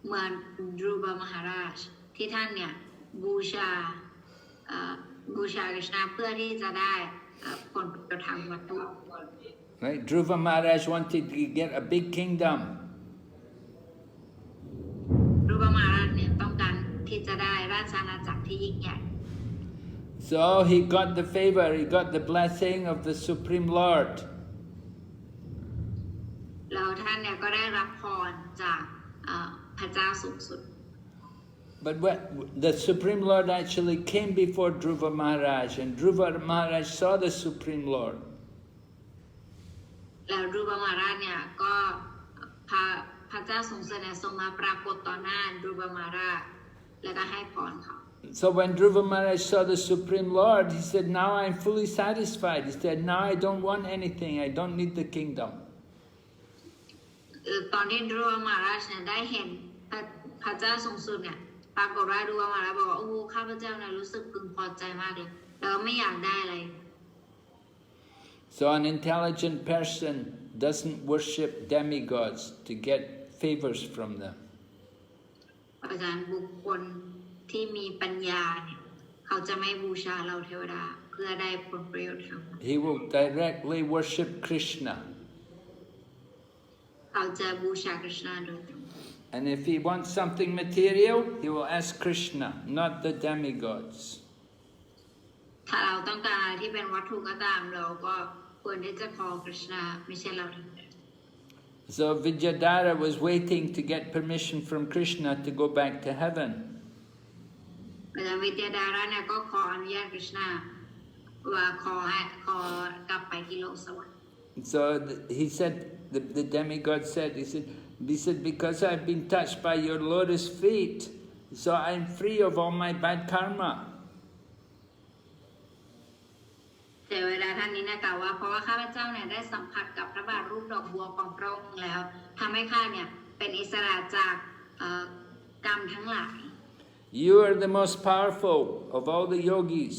เหมือนดรูบามหาราชที่ท่านเนี่ยบูชากฤษณะเพื่อที่จะได้ผลประโยชน์ทางวัตถุ Right? Dhruva Maharaj wanted to get a big kingdom. ดรูบามหาราชเนี่ยต้องการที่จะได้ราชอาณาจักรที่ยิ่งใหญ่ So he got the favor, he got the blessing of the Supreme Lord. แล้วท่านเนี่ยก็ได้รับพรจากพระเจ้าสูงสุด But the Supreme Lord actually came before Dhruva Maharaj, and Dhruva Maharaj saw the Supreme Lord. แล้วดรูบามหาราชเนี่ยก็พระเจ้าสูงสุดเนี่ยทรงมาปรากฏต่อหน้าดรูบามหาราชแล้วก็ให้พรเขา So when Dhruva Maharaj saw the Supreme Lord, he said, now I'm fully satisfied. He said, now I don't want anything, I don't need the kingdom. ตอนที่ดรูบามหาราชเนี่ยได้เห็นพระเจ้าสูงสุดเนี่ยปรากฏว่าดรูบามหาราชบอกว่าโอ้ข้าพเจ้าเนี่ยรู้สึกพึงพอใจมากเลยแล้วไม่อยากได้อะไร So an intelligent person doesn't worship demigods to get favors from them. เพราะฉะนั้นบุคคลที่มีปัญญาเนี่ยเขาจะไม่บูชาเราเทวดาเพื่อได้ผลประโยชน์ทั้งหมด He will directly worship Krishna. เขาจะบูชา Krishna โดยตรง And if he wants something material, he will ask Krishna, not the demigods. ถ้าเราต้องการอะไรที่เป็นวัตถุก็ตามเราก็ควรที่จะขอ Krishna ไม่ใช่เราเทวดา So Vidyādhara was waiting to get permission from Krishna to go back to heaven. แต่วิทยาดาราเนี่ยก็ขออนุญาต Krishna ว่าขอกลับไปที่โลกสวรรค์ So he said, the demigod said, he said, because I've been touched by your lotus feet, so I'm free of all my bad karma. แต่เวลาท่านนี้นะกล่าวว่าเพราะว่าข้าพเจ้าเนี่ยได้สัมผัสกับพระบาทรูปดอกบัวของพระองค์แล้วทำให้ข้าเนี่ยเป็นอิสระจากกรรมทั้งหลาย You are the most powerful of all the yogis.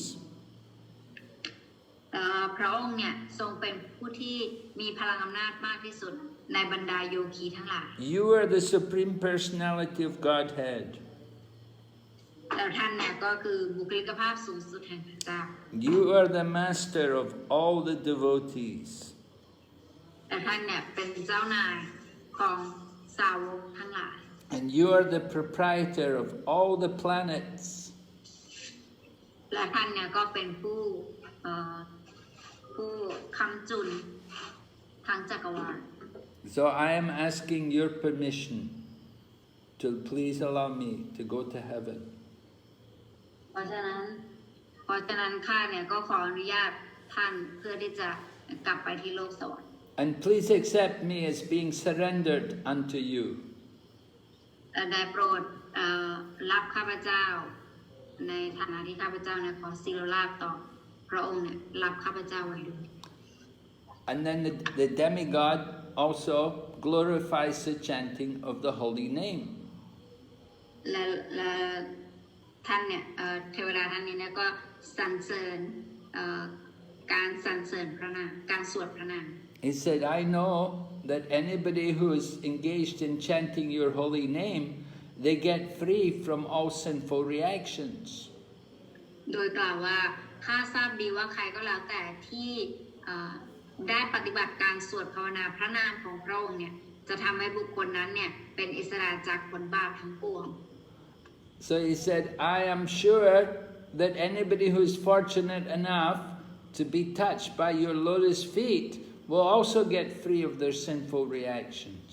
พระองค์เนี่ยทรงเป็นผู้ที่มีพลังอำนาจมากที่สุดในบรรดาโยคีทั้งหลาย You are the Supreme Personality of Godhead. แล้วท่านเนี่ยก็คือบุคลิกภาพสูงสุดแห่งพระเจ้า You are the master of all the devotees. และท่านเนี่ยเป็นเจ้านายของสาวกทั้งหลาย And you are the proprietor of all the planets. และท่านเนี่ยก็เป็นผู้คำจุนทางจักรวาล So I am asking your permission to please allow me to go to heaven. เพราะฉะนั้นข้าเนี่ยก็ขออนุญาตท่านเพื่อที่จะกลับไปที่โลกสวรรค์ And please accept me as being surrendered unto you. ได้โปรดรับข้าพเจ้าในฐานะที่ข้าพเจ้าเนี่ยขอศิโรราภต่อพระองค์เนี่ยรับข้าพเจ้าไว้ด้วย And then the demigod also glorifies the chanting of the holy name. และท่านเนี่ยเทวดาท่านนี้เนี่ยก็สรรเสริญการสรรเสริญพระนามการสวดพระนาม He said, I know that anybody who is engaged in chanting your holy name, they get free from all sinful reactions. โดยกล่าวว่าข้าทราบดีว่าใครก็แล้วแต่ที่ได้ปฏิบัติการสวดภาวนาพระนามของพระองค์เนี่ยจะทำให้บุคคลนั้นเนี่ยเป็นอิสระจากผลบาปทั้งปวง So he said, I am sure that anybody who is fortunate enough to be touched by your lotus feet will also get free of their sinful reactions.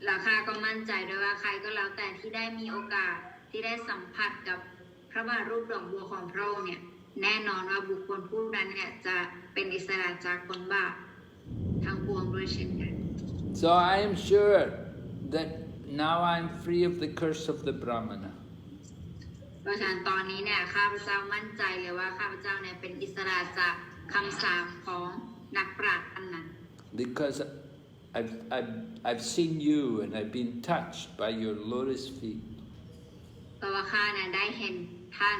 และข้าก็มั่นใจด้วยว่าใครก็แล้วแต่ที่ได้มีโอกาสที่ได้สัมผัสกับพระบาทรูปดอกบัวของพระองค์เนี่ยแน่นอนว่าบุคคลผู้นั้นเนี่ยจะเป็นอิสระจากผลบาปทั้งปวงด้วยเช่นกัน So I am sure that now I am free of the curse of the Brahmana. เพราะฉะนั้นตอนนี้เนี่ยข้าพเจ้ามั่นใจเลยว่าข้าพเจ้าเนี่ยเป็นอิสระจากคำสาปของนักปราชญ์อันนั้น Because I've seen you and I've been touched by your lotus feet. เพราะว่าข้าเนี่ยได้เห็นท่าน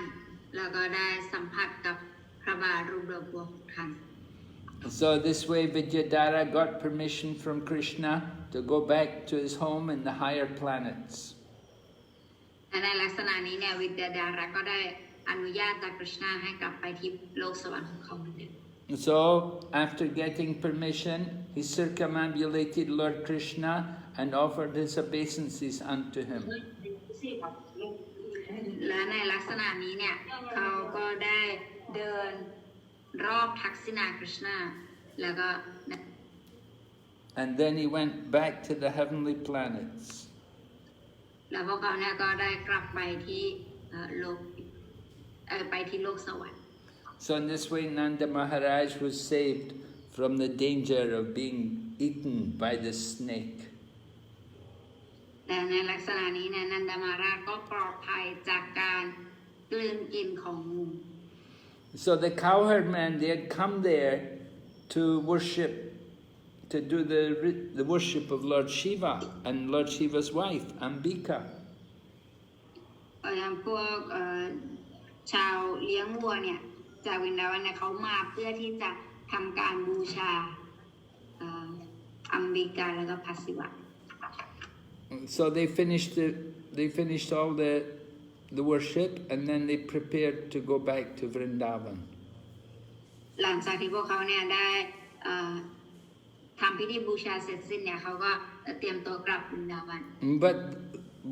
แล้วก็ได้สัมผัสกับพระบาทรูปดอกบัวของท่าน So this way Vidyādhara got permission from Krishna to go back to his home in the higher planets. และในลักษณะนี้เนี่ยวิทยาดาระก็ได้อนุญาตจากกฤษณาให้กลับไปที่โลกสวรรค์ของเขาเหมือนเดิม So after getting permission, he circumambulated Lord Krishna and offered his obeisances unto him. และในลักษณะนี้เนี่ยเขาก็ได้เดินรอบทักษิณากฤษณาแล้วก็ And then he went back to the heavenly planets. แล้วพวกเขาเนี่ยก็ได้กลับไปที่โลกไปที่โลกสวรรค์ So in this way Nanda Maharaj was saved from the danger of being eaten by the snake. แต่ในลักษณะนี้เนี่ยนันดามาราชก็ปลอดภัยจากการกลืนกินของงู So the cowherd men, they had come there to worship, to do the worship of Lord Shiva and Lord Shiva's wife, Ambika. อย่างพวกชาวเลี้ยงวัวเนี่ยจากวินดาวันเนี่ยเขามาเพื่อที่จะทำการบูชาอัมบิกาแล้วก็พัสสิวะ So they finished all the worship and then they prepared to go back to Vrindavan. หลังจากที่พวกเขาเนี่ยได้ทำพิธีบูชาเสร็จสิ้นเนี่ยเขาก็เตรียมตัวกลับวรินดาวัน But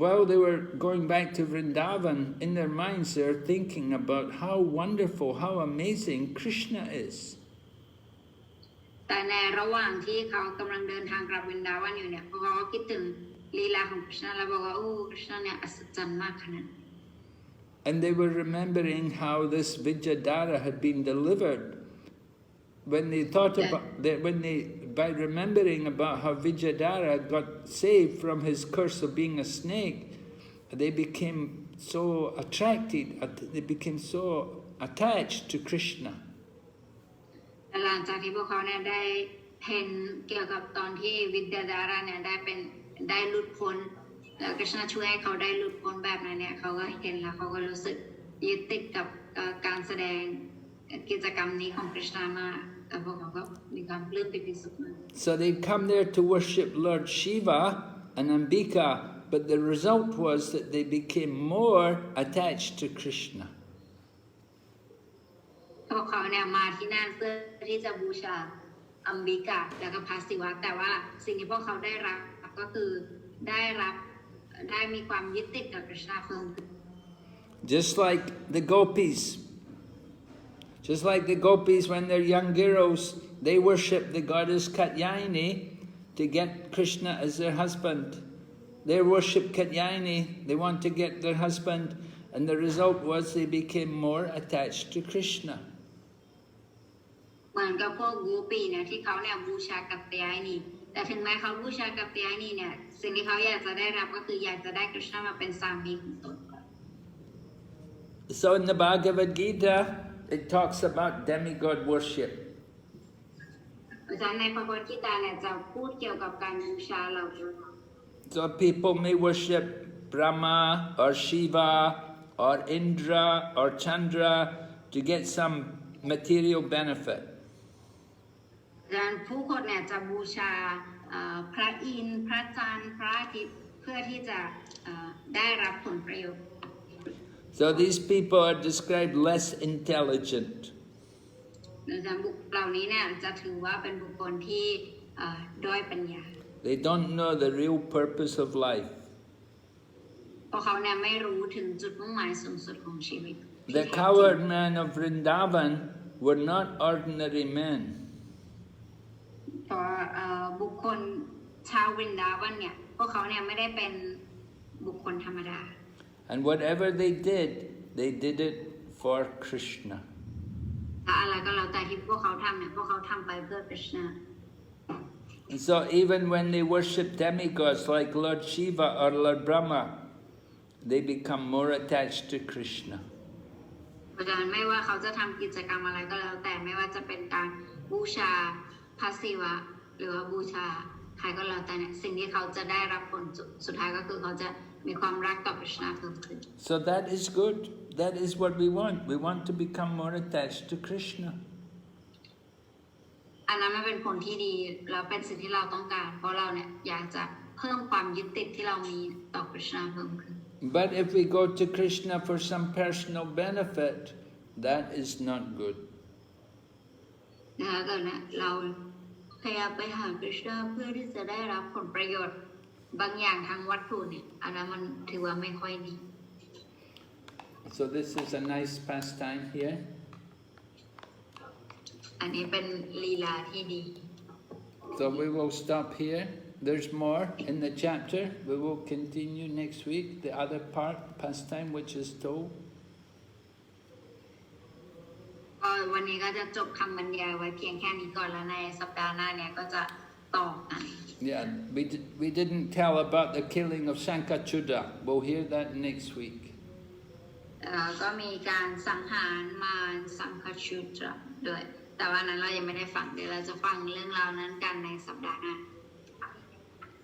while they were going back to Vrindavan, in their minds they were thinking about how wonderful, how amazing Krishna is. แต่ในระหว่างที่เขากำลังเดินทางกลับวรินดาวันอยู่เนี่ยเขาก็คิดถึงลีลาของกฤษณะแล้วบอกว่าโอ้กฤษณะเนี่ยอัศจรรย์มากขนาด And they were remembering how this Vidyādhara had been delivered. When they thought about that, by remembering about how Vidyādhara got saved from his curse of being a snake, they became so attracted, they became so attached to Krishna. หลังจากที่พวกเขาเนี่ยได้เห็นเกี่ยวกับตอนที่วิทยาดาราเนี่ยได้หลุดพ้นแล้วกฤษณะช่วยให้เขาได้หลุดพ้นแบบนั้นเนี่ยเขาก็เห็นแล้วเขาก็รู้สึกยึดติดกับการแสดงกิจกรรมนี้ของกฤษณามากแต่พวกเขาก็มีความปลื้มปิติสุขมาก So they come there to worship Lord Shiva and Ambika, but the result was that they became more attached to Krishna. พวกเขาเนี่ยมาที่นั่นเพื่อที่จะบูชาอัมบิกาแล้วก็พระศิวะแต่ว่าสิ่งที่พวกเขาได้รับก็คือ ได้มีความยึดติดกับกฤษณะเพิ่มขึ้น Just like the gopis when they're young girls, they worship the goddess Katyayani to get Krishna as their husband. They worship Katyayani, they want to get their husband, and the result was they became more attached to Krishna. เหมือนกับพวกกูปีเนี่ยที่เขาเนี่ยบูชากัปตยานีแต่ถึงแม้เขาบูชากัปตยานีเนี่ยสิ่งที่เขาอยากจะได้รับก็คืออยากจะได้กฤษณะมาเป็นสามีของตน So in the Bhagavad Gita, it talks about demigod worship. เพราะฉะนั้นในพระพุทธกีตาเนี่ยจะพูดเกี่ยวกับการบูชาเหล่านี้ So people may worship Brahma or Shiva or Indra or Chandra to get some material benefit. ดังนั้นผู้คนเนี่ยจะบูชาพระอินทร์พระจันทร์พระอาทิตย์เพื่อที่จะได้รับผลประโยชน์ So these people are described less intelligent. ดังนั้นบุคคลเหล่านี้เนี่ยจะถือว่าเป็นบุคคลที่ด้อยปัญญา They don't know the real purpose of life. เพราะเขาเนี่ยไม่รู้ถึงจุดมุ่งหมายสูงสุดของชีวิต The cowherd men of Vrindavan were not ordinary men. เพราะบุคคลชาววรินดาวันเนี่ยพวกเขาเนี่ยไม่ได้เป็นบุคคลธรรมดา And whatever they did it for Krishna. อะไรก็แล้วแต่ที่พวกเขาทำเนี่ยพวกเขาทำไปเพื่อ Krishna. And so even when they worship demigods like Lord Shiva or Lord Brahma, they become more attached to Krishna. เพราะฉะนั้นไม่ว่าเขาจะทำกิจกรรมอะไรก็แล้วแต่ไม่ว่าจะเป็นการบูชาพระศิวะหรือว่าบูชาใครก็แล้วแต่เนี่ยสิ่งที่เขาจะได้รับผลสุดท้ายก็คือเขาจะมีความรักต่อ Krishna เพิ่มขึ้น So that is good. That is what we want. We want to become more attached to Krishna. อันนั้นมันเป็นผลที่ดีแล้วเป็นสิ่งที่เราต้องการเพราะเราเนี่ยอยากจะเพิ่มความยึดติดที่เรามีต่อ Krishna เพิ่มขึ้น But if we go to Krishna for some personal benefit, that is not good. นะคะก็เนี่ยเราพยายามไปหา Krishna เพื่อที่จะได้รับผลประโยชน์บางอย่างทางวัตถุเนี่ยอันนั้นมันถือว่าไม่ค่อยดี So this is a nice pastime here. อันนี้เป็นลีลาที่ดี So we will stop here. There's more in the chapter. We will continue next week, the other part, pastime, which is told. วันนี้ก็จะจบคำบรรยายไว้เพียงแค่นี้ก่อนแล้วในสัปดาห์หน้าเนี่ยก็จะต่อกัน Yeah, we didn't tell about the killing of Śaṅkhacūḍa. We'll hear that next week. ก็มีการสังหารมารสังฆชุตระด้วยแต่ว่านั้นเรายังไม่ได้ฟังเดี๋ยวเราจะฟังเรื่องราวนั้นกันในสัปดาห์หน้า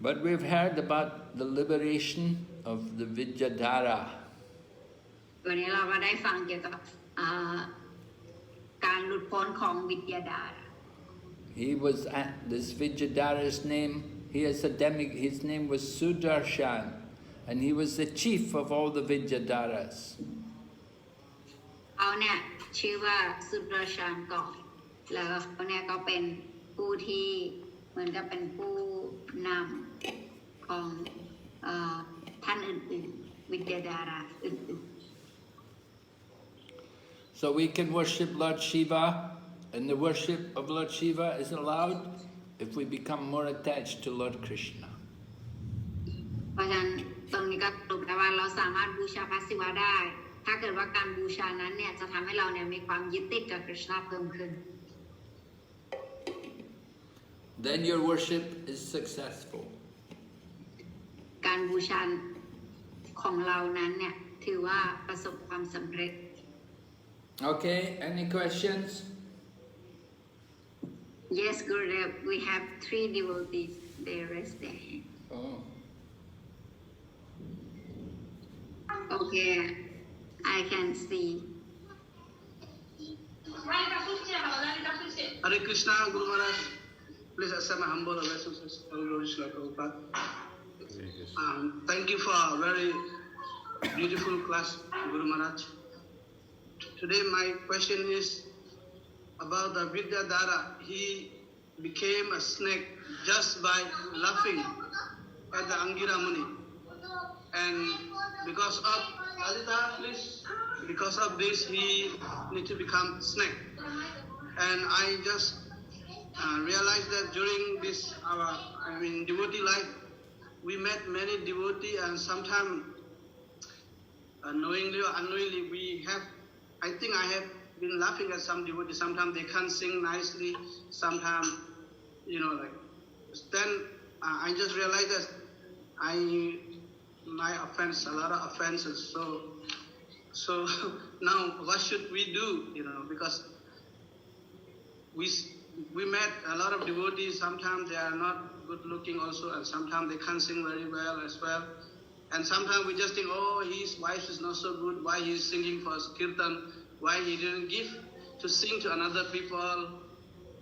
But we've heard about the liberation of the Vidyādhara. วันนี้เราก็ได้ฟังเกี่ยวกับการหลุดพ้นของวิทยาดารา He was at this Vidyādhara's name. His name was Sudarshan, and he was the chief of all the Vidyādharas. เขาเนี่ยชื่อว่าสุดราชานก่อนแล้วเขาเนี่ยก็เป็นผู้ที่เหมือนกับเป็นผู้นำของท่านอื่นๆวิทยาดาราอื่นๆ So we can worship Lord Shiva, and the worship of Lord Shiva is allowed if we become more attached to Lord Krishna. เพราะฉะนั้นตรงนี้ก็ตรงแต่ว่าเราสามารถบูชาพระศิวะได้ถ้าเกิดว่าการบูชานั้นเนี่ยจะทำให้เราเนี่ยมีความยึดติดกับกฤษณะเพิ่มขึ้น Then your worship is successful. การบูชาของเรานั้นเนี่ยถือว่าประสบความสำเร็จ Okay, any questions? Yes, Gurudev, we have 3 devotees. They raise their hand. Oh. Okay, I can see. Hare Krishna, Guru Maharaj. Please accept my humble obeisances. Thank you for a very beautiful class, Guru Maharaj. Today my question is about the Vidyādhara. He became a snake just by laughing at the Angira Muni. And because of Lalita, please, because of this, he need to become snake. And I just realized that during this, devotee life, we met many devotees, and sometimes, knowingly or unknowingly, I think I have been laughing at some devotees. Sometimes they can't sing nicely, sometimes, then I just realized that my offense, a lot of offenses. So now what should we do? Because we met a lot of devotees. Sometimes they are not good looking also, and sometimes they can't sing very well as well. And sometimes we just think, oh, his wife is not so good. Why he's singing for kirtan? Why he didn't give to sing to another people?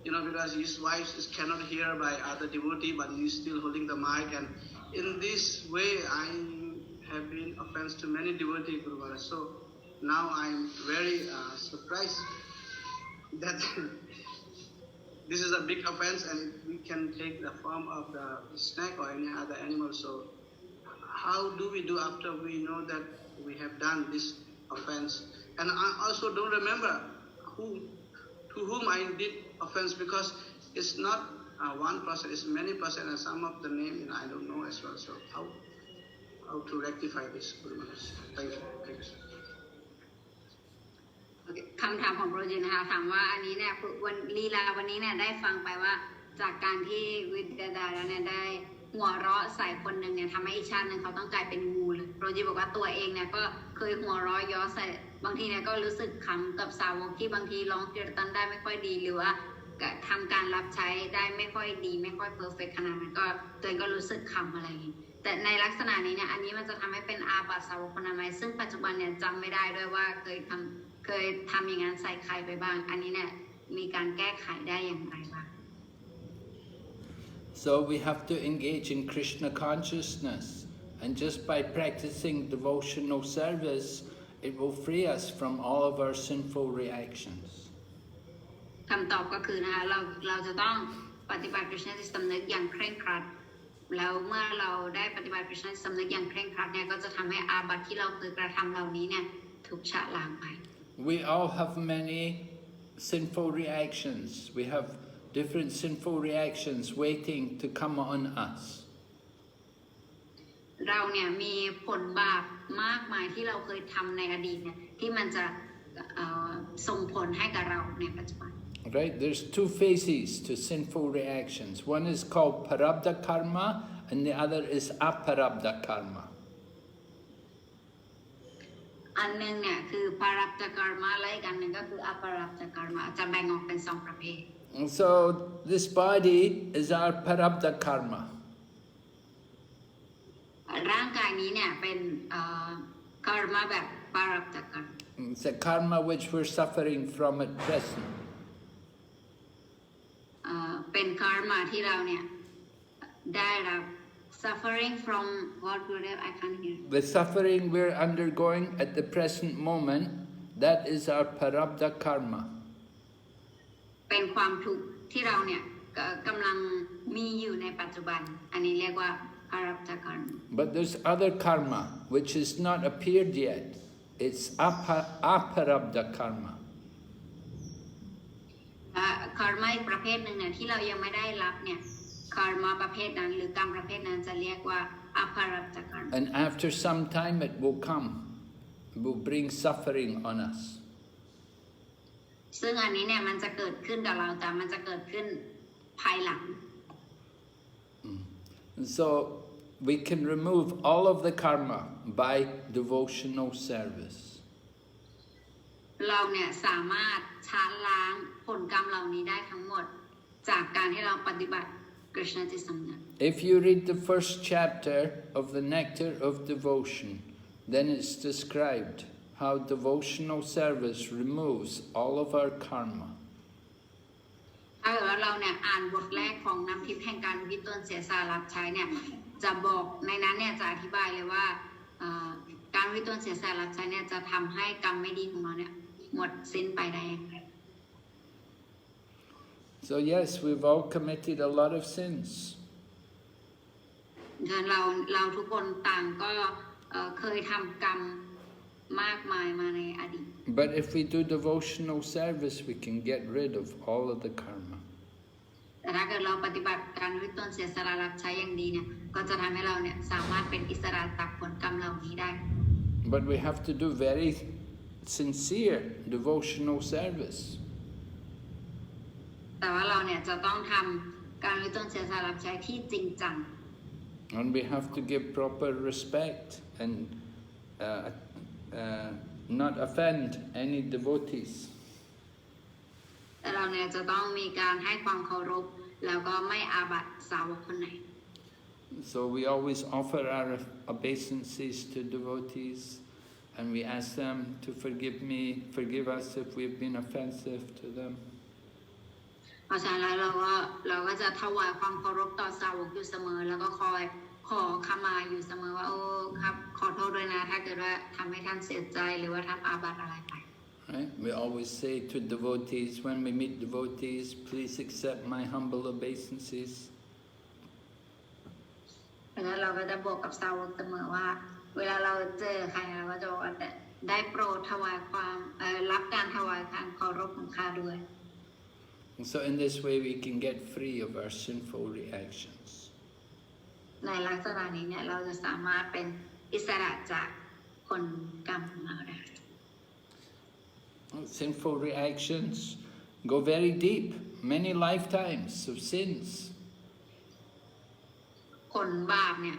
Because his wife cannot hear by other devotee, but he's still holding the mic. And in this way, I have been offense to many devotees, Guru Maharaj. So now I'm very surprised that this is a big offense, and we can take the form of the snake or any other animal. So how do we do after we know that we have done this offense? And I also don't remember to whom I did offense, because it's not one person, it's many person, and some of the name I don't know as well. So how to rectify this, Guru Maharaj? Thank you.คำถามของโปรจินนะคะถามว่าอันนี้เนี่ยวันลีลาวันนี้เนี่ยได้ฟังไปว่าจากการที่วิทยาดาราเนี่ยได้หัวเราะใส่คนหนึ่งเนี่ยทำให้อีกชาติหนึ่งเขาต้องกลายเป็นงูเลยโปรจินบอกว่าตัวเองเนี่ยก็เคยหัวเราะย้อใส่บางทีเนี่ยก็รู้สึกขำกับสาวกที่บางทีร้องเกียรตันได้ไม่ค่อยดีหรือว่าทำการรับใช้ได้ไม่ค่อยดีไม่ค่อยเพอร์เฟกต์ขนาดนั้นก็ตัวเองก็รู้สึกขำอะไรอย่างนี้แต่ในลักษณะนี้เนี่ยอันนี้มันจะทำให้เป็นอาบัติสาวกคนนั้นไหมซึ่งปัจจุบันเนี่ยจำไม่ได้ด้วยว่าเคยทำอย่างนั้นใส่ใครไปบ้างอันนี้เนี่ยมีการแก้ไขได้อย่างไรบ้าง So we have to engage in Krishna consciousness, and just by practicing devotional service, it will free us from all of our sinful reactions. คำตอบก็คือนะคะเราจะต้องปฏิบัติ Krishna จิตสำนึกอย่างเคร่งครัดแล้วเมื่อเราได้ปฏิบัติ Krishna จิตสำนึกอย่างเคร่งครัดเนี่ยก็จะทำให้อาบัติที่เราเคยกระทำเหล่านี้เนี่ยถูกชะล้างไปWe all have many sinful reactions. We have different sinful reactions waiting to come on us. เราเนี่ยมีผลบาปมากมายที่เราเคยทำในอดีตเนี่ยที่มันจะส่งผลให้กับเราในปัจจุบัน Right? There's two phases to sinful reactions. One is called parabdha karma, and the other is aparabdha karma. อันนึงเนี่ยคือปารับจกรรมะและอีกอันนึงก็คืออปารับจกรรมะจะแบ่งออกเป็น2ประเภท So this body is our parabdha karma. ร่างกายนี้เนี่ยเป็นกรรมะแบบปารับจกรรม It's a karma which we're suffering from at present. เป็นกรรมะที่เราเนี่ยได้รับ suffering from what Gurudev I can't hear. The suffering we're undergoing at the present moment, that is our parabdha karma. เป็นความทุกข์ที่เราเนี่ยกำลังมีอยู่ในปัจจุบันอันนี้เรียกว่าปารับจกรรม But there's other karma which has not appeared yet. It's aparabdha karma. กรรมะอีกประเภทหนึ่งเนี่ยที่เรายังไม่ได้รับเนี่ยกรรมะประเภทนั้นหรือกรรมประเภทนั้นจะเรียกว่าอภารับจกรรม And after some time it will come. It will bring suffering on us. ซึ่งอันนี้เนี่ยมันจะเกิดขึ้นกับเราแต่มันจะเกิดขึ้นภายหลัง And so we can remove all of the karma by devotional service. เราเนี่ยสามารถชาล้างผลกรรมเหล่านี้ได้ทั้งหมดจากการที่เราปฏิบัติ Krishna จิตสำนึก If you read the first chapter of the Nectar of Devotion, then it's described how devotional service removes all of our karma. ถ้าเกิดว่าเราเนี่ยอ่านบทแรกของน้ำทิพย์แห่งการวิตนเสียสละรับใช้เนี่ยจะบอกในนั้นเนี่ยจะอธิบายเลยว่าการวิตนเสียสละรับใช้เนี่ยจะทำให้กรรมไม่ดีของเราเนี่ยหมดสิ้นไปได้อย่างไร So yes, we've all committed a lot of sins. ฉะนั้นเราทุกคนต่างก็เคยทำกรรมมากมายมาในอดีต But if we do devotional service, we can get rid of all of the karma. แต่ถ้าเกิดเราปฏิบัติการวิตนเสียสละรับใช้อย่างดีเนี่ยก็จะทำให้เราเนี่ยสามารถเป็นอิสระจากผลกรรมเหล่านี้ได้ But we have to do very sincere devotional service. แต่ว่าเราเนี่ยจะต้องทำการวิตนเสียสละรับใช้ที่จริงจัง And we have to give proper respect and not offend any devotees. แต่เราเนี่ยจะต้องมีการให้ความเคารพแล้วก็ไม่อาบัติสาวกคนไหน So we always offer our obeisances to devotees, and we ask them to forgive us if we've been offensive to them. เพราะฉะนั้นเราก็จะถวายความเคารพต่อสาวกอยู่เสมอแล้วก็คอยขอขมาอยู่เสมอว่าโอ้ครับขอโทษด้วยนะถ้าเกิดว่าทำให้ท่านเสียใจหรือว่าทำอาบัติอะไรไป Right? We always say to devotees, when we meet devotees, please accept my humble obeisances. แล้วเราก็จะบอกกับสาวกเสมอว่าเวลาเราเจอใครเราก็จะบอกว่าได้โปรดถวายความรับการถวายความเคารพของข้าด้วย So in this way we can get free of our sinful reactions. ในลักษณะนี้เนี่ยเราจะสามารถเป็นอิสระจากผลกรรมของเราได้ Sinful reactions go very deep, many lifetimes of sins. ผลบาปเนี่ย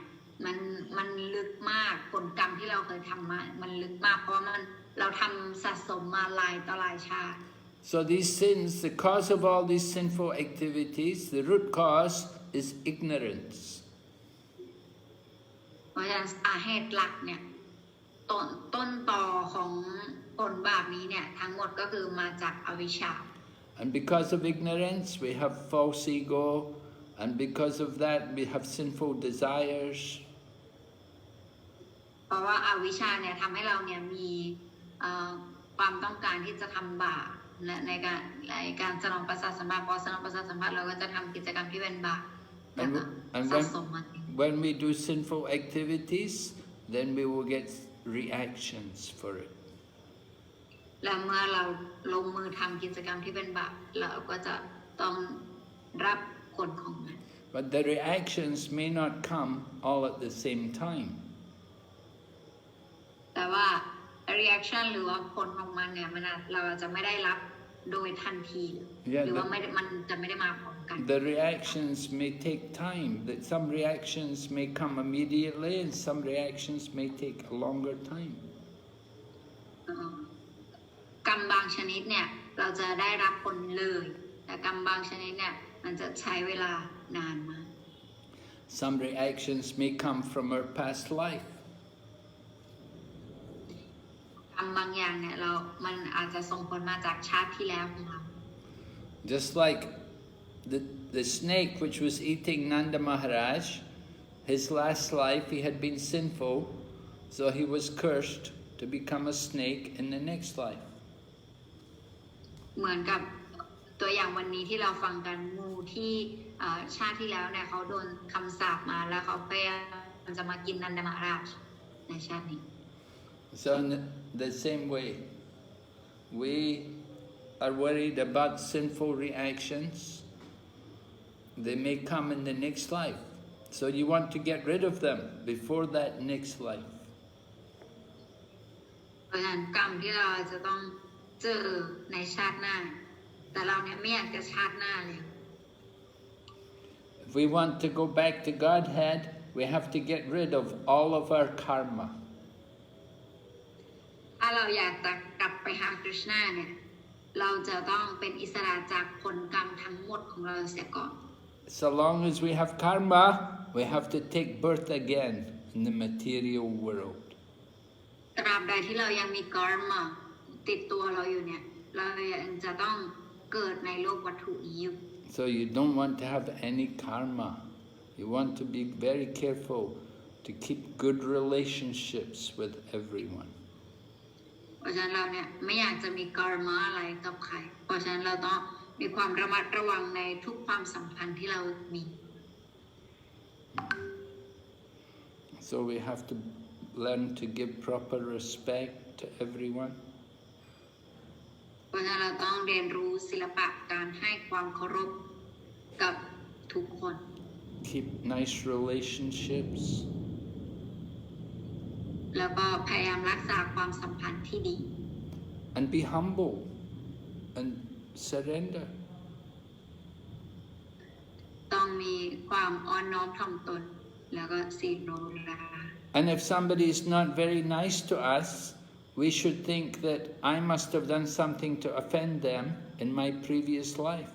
มันลึกมากผลกรรมที่เราเคยทำมามันลึกมากเพราะเราทำสะสมมาหลายต่อหลายชาติ So these sins, the cause of all these sinful activities, the root cause is ignorance. เพราะฉะนั้นสาเหตุหลักเนี่ยต้นตอของผลบาปนี้เนี่ยทั้งหมดก็คือมาจากอวิชชา And because of ignorance, we have false ego, and because of that, we have sinful desires. เพราะว่าอาวิชชาเนี่ยทำให้เราเนี่ยมีความต้องการที่จะทำบาปและในการสนองประสาทสัมผัสพอสนองประสาทสัมผัสเราก็จะทำกิจกรรมที่เป็นบาปแล้วก็สะสมมัน When we do sinful activities, then we will get reactions for it. และเมื่อเราลงมือทำกิจกรรมที่เป็นบาปเราก็จะต้องรับผลของมัน But the reactions may not come all at the same time. แต่ว่า reaction หรือว่าผลของมันเนี่ยเราจะไม่ได้รับโดยทันทีหรือว่ามันจะไม่ได้มาพร้อมกัน The reactions may take time. That some reactions may come immediately, and some reactions may take a longer time. กรรมบางชนิดเนี่ยเราจะได้รับผลเลยแต่กรรมบางชนิดเนี่ยมันจะใช้เวลานานมาก Some reactions may come from our past life. กรรมบางอย่างเนี่ยมันอาจจะส่งผลมาจากชาติที่แล้วของเรา Just like the snake which was eating Nanda Maharaj, his last life he had been sinful, so he was cursed to become a snake in the next life. เหมือนกับตัวอย่างวันนี้ที่เราฟังกันงูที่ชาติที่แล้วเนี่ยเขาโดนคำสาปมาแล้วเขาพยายามจะมากินนันดามาราชในชาตินี้ So in the same way, we are worried about sinful reactions. They may come in the next life. So you want to get rid of them before that next life. เพราะฉะนั้นกรรมที่เราจะต้องเจอในชาติหน้าแต่เราเนี่ยไม่อยากจะชาติหน้าเลย If we want to go back to Godhead, we have to get rid of all of our karma. ถ้าเราอยากจะกลับไปหาคริชนาเนี่ยเราจะต้องเป็นอิสระจากผลกรรมทั้งหมดของเราเสียก่อน So long as we have karma, we have to take birth again in the material world. ตราบใดที่เรายังมีกรรมติดตัวเราอยู่เนี่ยเรายังจะต้องเกิดในโลกวัตถุนี้อยู่ So you don't want to have any karma. You want to be very careful to keep good relationships with everyone. เพราะฉะนั้นเราเนี่ยไม่อยากจะมีกรรมอะไรกับใครเพราะฉะนั้นเราต้องมีความระมัดระวังในทุกความสัมพันธ์ที่เรามี So we have to learn to give proper respect to everyone. เพราะฉะนั้นเราต้องเรียนรู้ศิลปะการให้ความเคารพกับทุกคน Keep nice relationships. แล้วก็พยายามรักษาความสัมพันธ์ที่ดี And be humble and surrender. ต้องมีความอ่อนน้อมถ่อมตนแล้วก็ศีลโลลา And if somebody is not very nice to us, we should think that I must have done something to offend them in my previous life.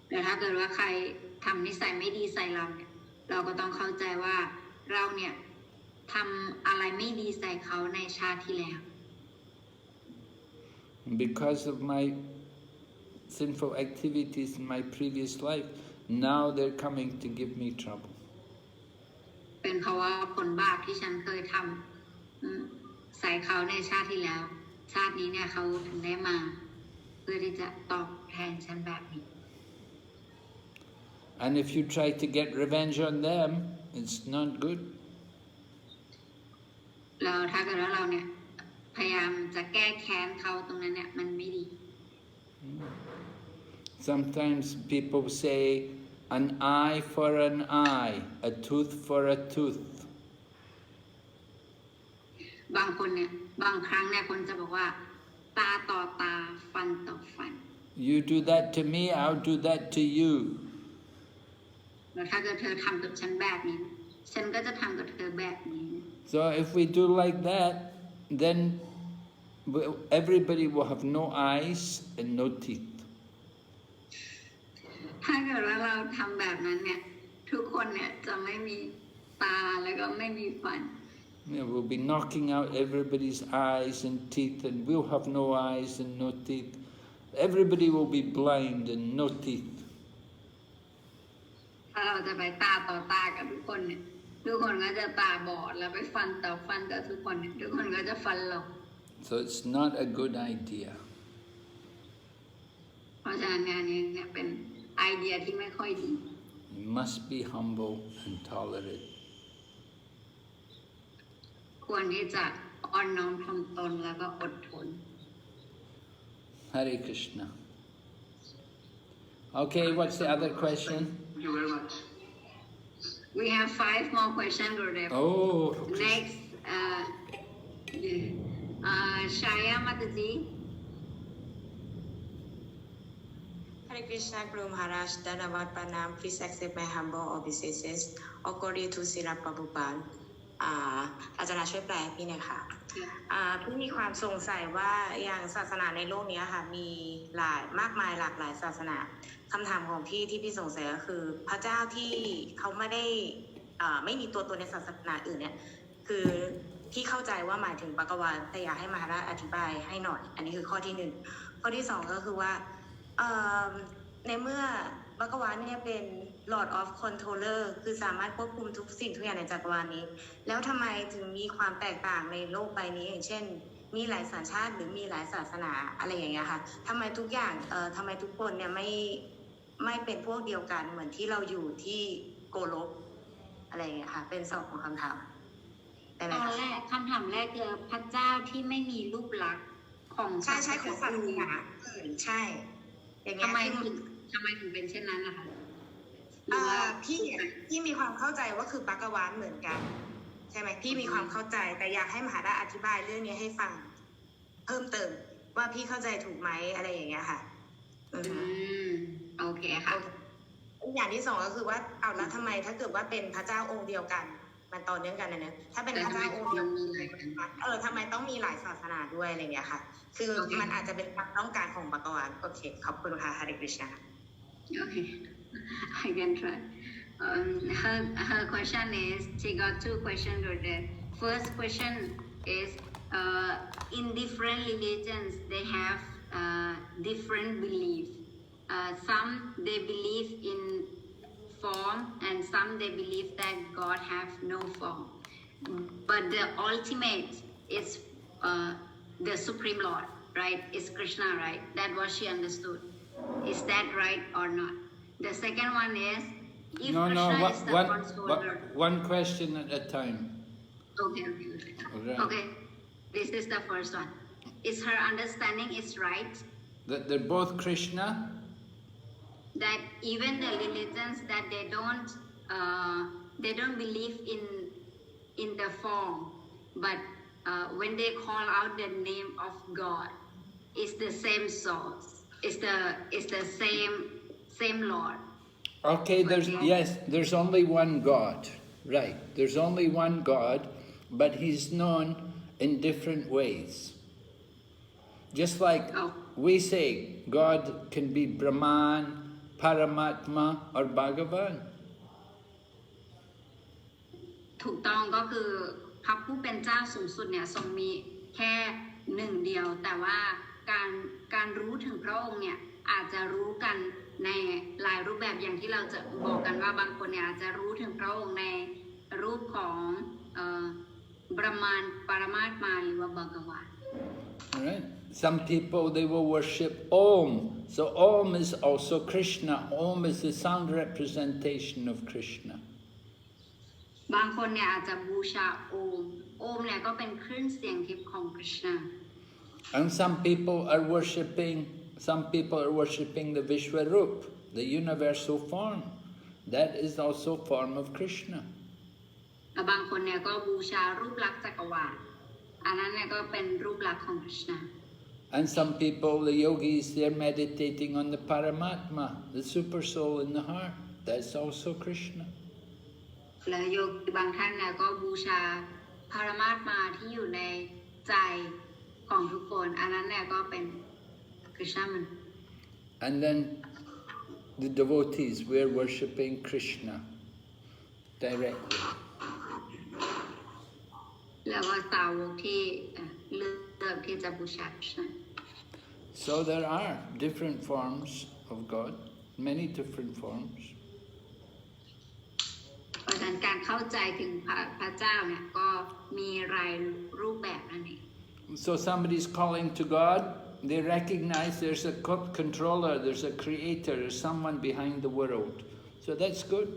แต่ถ้าเกิดว่าใครทำนิสัยไม่ดีใส่เราเนี่ยเราก็ต้องเข้าใจว่าเราเนี่ยทำอะไรไม่ดีใส่เขาในชาติที่แล้ว Because of my sinful activities in my previous life, now they're coming to give me trouble. เป็นเพราะว่าผลบาปที่ฉันเคยทำใส่เขาในชาติที่แล้ว ชาตินี้เนี่ยเขาถึงได้มาเพื่อที่จะตอบแทนฉันแบบนี้ And if you try to get revenge on them, it's not good. แล้วถ้าเกิดว่าเราเนี่ยพยายามจะแก้แค้นเขาตรงนั้นเนี่ยมันไม่ดี Sometimes people say, an eye for an eye, a tooth for a tooth. บางคนเนี่ยบางครั้งเนี่ยคนจะบอกว่าตาต่อตาฟันต่อฟัน You do that to me, I'll do that to you. แล้วถ้าเกิดเธอทำกับฉันแบบนี้ฉันก็จะทำกับเธอแบบนี้ So if we do like that, then everybody will have no eyes and no teeth. ถ้าเกิดว่าเราทำแบบนั้นเนี่ยทุกคนเนี่ยจะไม่มีตาแล้วก็ไม่มีฟัน Yeah, we'll be knocking out everybody's eyes and teeth, and we'll have no eyes and no teeth. Everybody will be blind and no teeth. ถ้าเราจะไปตาต่อตากับทุกคนเนี่ยทุกคนก็จะตาบอดแล้วไปฟันต่อฟันกับทุกคนเนี่ยทุกคนก็จะฟันหลอก So it's not a good idea. เพราะฉะนั้นงานนี้เนี่ยเป็นไอเดียที่ไม่ค่อยดี You must be humble and tolerant. ควรที่จะอ่อนน้อมถ่อมตนแล้วก็อดทน Hare Krishna. Okay, what's the other question? Thank you very much. We have 5 more questions, Gurudev. Oh, Next, Shaya Mataji. Hare Krishna, Guru Maharaj, Dhanavad Pranam, please accept my humble obeisances. According to Srila Prabhupada, อาจารย์ช่วยแปลให้พี่หน่อยค่ะพี่มีความสงสัยว่าอย่างศาสนาในโลกนี้ค่ะมีมากมายหลากหลายศาสนาคำถามของพี่ที่พี่สงสัยก็คือพระเจ้าที่เขาไม่มีตัวตนในศาสนาอื่นเนี่ยคือพี่เข้าใจว่าหมายถึงปักกวาแต่อยากให้มหาราชอธิบายให้หน่อยอันนี้คือข้อที่ 1ข้อที่ 2ก็คือว่าในเมื่อปักกวาเนี่ยเป็น Lord of Controller คือสามารถควบคุมทุกสิ่งทุกอย่างในจักรวาลนี้แล้วทำไมถึงมีความแตกต่างในโลกใบนี้อย่างเช่นมีหลายสัญชาติหรือมีหลายศาสนาอะไรอย่างเงี้ยค่ะทำไมทุกอย่างทำไมทุกคนเนี่ยไม่เป็นพวกเดียวกันเหมือนที่เราอยู่ที่โกลกอะไรอย่างเงี้ยค่ะเป็น2ของคำถามได้ไหมคะคำถามแรกคือพระเจ้าที่ไม่มีรูปลักษณ์ของ ใช่ของศาสนาอื่นใช่อย่างเงี้ยทำไมถึงเป็นเช่นนั้นนะคะพี่มีความเข้าใจว่าคือปักกวาเหมือนกันใช่ไหมพี่มีความเข้าใจแต่อยากให้มหาราชอธิบายเรื่องนี้ให้ฟังเพิ่มเติมว่าพี่เข้าใจถูกไหมอะไรอย่างเงี้ยค่ะโอเคค่ะอย่างที่ 2ก็คือว่าเอาแล้วทำไมถ้าเกิดว่าเป็นพระเจ้าองค์เดียวกันมันต่อเนื่องกันนะถ้าเป็นพระเจ้าองค์เดียวทำไมต้องมีหลายศาสนาด้วยอะไรอย่างเงี้ยค่ะคือมันอาจจะเป็นความต้องการของปักกวาโอเคขอบคุณค่ะฮาริกฤษณา Okay, I can try. Her question is, she got 2 questions over there. First question is, in different religions, they have different beliefs. Some they believe in form, and some they believe that God has no form. But the ultimate is the Supreme Lord, right? It's Krishna, right? That was she understood. Is that right or not? The second one is, If No, Krishna is the controller. one question at a time. Okay. Right. Okay. This is the first one. Is her understanding is right That they're both Krishna? that even the religions that they don't believe in the form, but when they call out the name of God, it's the same source. It's the same Lord. Okay, there's only one God. Right. There's only one God, but he's known in different ways. Just like we say, God can be Brahman, Paramatma, or Bhagavan. ถูกต้องก็คือพระผู้เป็นเจ้าสูงสุดเนี่ยทรงมีแค่หนึ่งเดียว แต่ว่าการรู้ถึงพระองค์เนี่ยอาจจะรู้กันในหลายรูปแบบอย่างที่เราจะบอกกันว่าบางคนเนี่ยอาจจะรู้ถึงพระองค์ในรูปของบรมานปรมาตมาหรือว่าบังกวาน Right. Some people, they will worship Om. So Om is also Krishna. Om is the sound representation of Krishna. บางคนเนี่ยอาจจะบูชาโอมเนี่ยก็เป็นคลื่นเสียงทิพย์ของคริชนา And some people are worshipping the Vishwarup, the universal form. That is also a form of Krishna. บางคนเนี่ยก็บูชารูปลักษณ์จักรวาลอันนั้นเนี่ยก็เป็นรูปลักษณ์ของคริชนา And some people, the yogis, they're meditating on the Paramatma, the super soul in the heart. That's also Krishna. และโยคีบางท่านเนี่ยก็บูชาปรมาตมาที่อยู่ในใจของทุกคนอันนั้นเนี่ยก็เป็นคริชนา And then the devotees, we're worshipping Krishna directly. แล้วก็สาวกที่เลือกที่จะบูชาคริชนา So there are different forms of God, many different forms. เพราะฉะนั้นการเข้าใจถึงพระเจ้าเนี่ยก็มีหลายรูปแบบนั่นเอง So somebody's calling to God, they recognize there's a controller, there's a creator, there's someone behind the world. So that's good.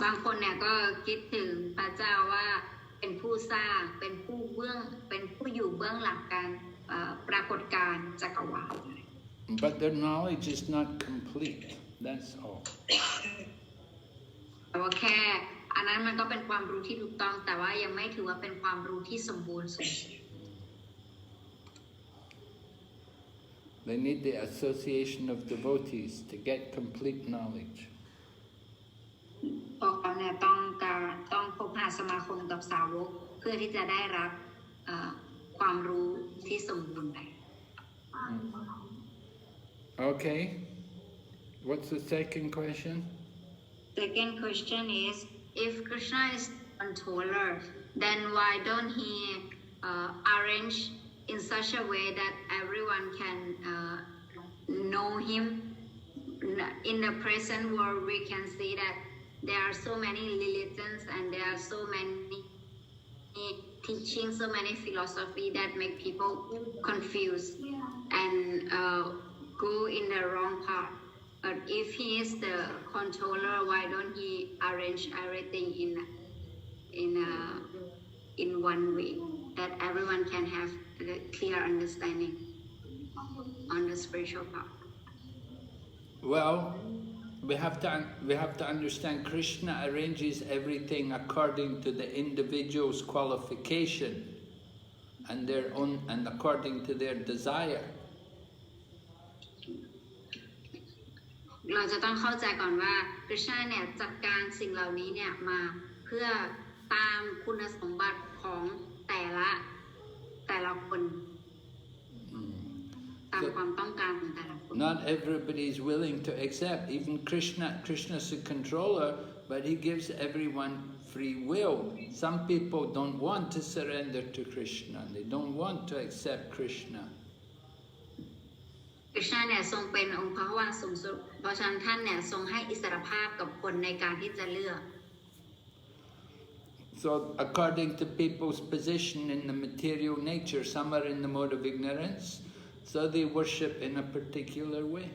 บางคนเนี่ยก็คิดถึงพระเจ้าว่าเป็นผู้สร้างเป็นผู้อยู่เบื้องหลังการปรากฏการณ์จักรวาล But their knowledge is not complete, that's all. แต่ว่าแค่อันนั้นมันก็เป็นความรู้ที่ถูกต้องแต่ว่ายังไม่ถือว่าเป็นความรู้ที่สมบูรณ์สุด They need the association of devotees to get complete knowledge. พวกเขาเนี่ยต้องพบหาสมาคมกับสาวกเพื่อที่จะได้รับความรู้ที่สมบูรณ์ไป Okay. What's the second question? Second question is, if Krishna is controller, then why don't he arrange in such a way that everyone can know him? In the present world, we can see that there are so many religions and there are so many teachings, so many philosophy that make people confused and go in the wrong path. But if he is the controller, why don't he arrange everything in one way that everyone can have a clear understanding on the spiritual path? Well, we have to understand Krishna arranges everything according to the individual's qualification and according to their desire. เราจะต้องเข้าใจก่อนว่าคริชนาเนี่ยจัดการสิ่งเหล่านี้เนี่ยมาเพื่อตามคุณสมบัติของแต่ละคนตามความต้องการของแต่ละคน Not everybody is willing to accept. Even Krishna's a controller, but he gives everyone free will. Some people don't want to surrender to Krishna. They don't want to accept Krishna. คริชนาเนี่ยทรงเป็นองค์พระผู้ว่าสูงสุดเพราะฉะนั้นท่านเนี่ยทรงให้อิสรภาพกับคนในการที่จะเลือก So according to people's position in the material nature, some are in the mode of ignorance, so they worship in a particular way.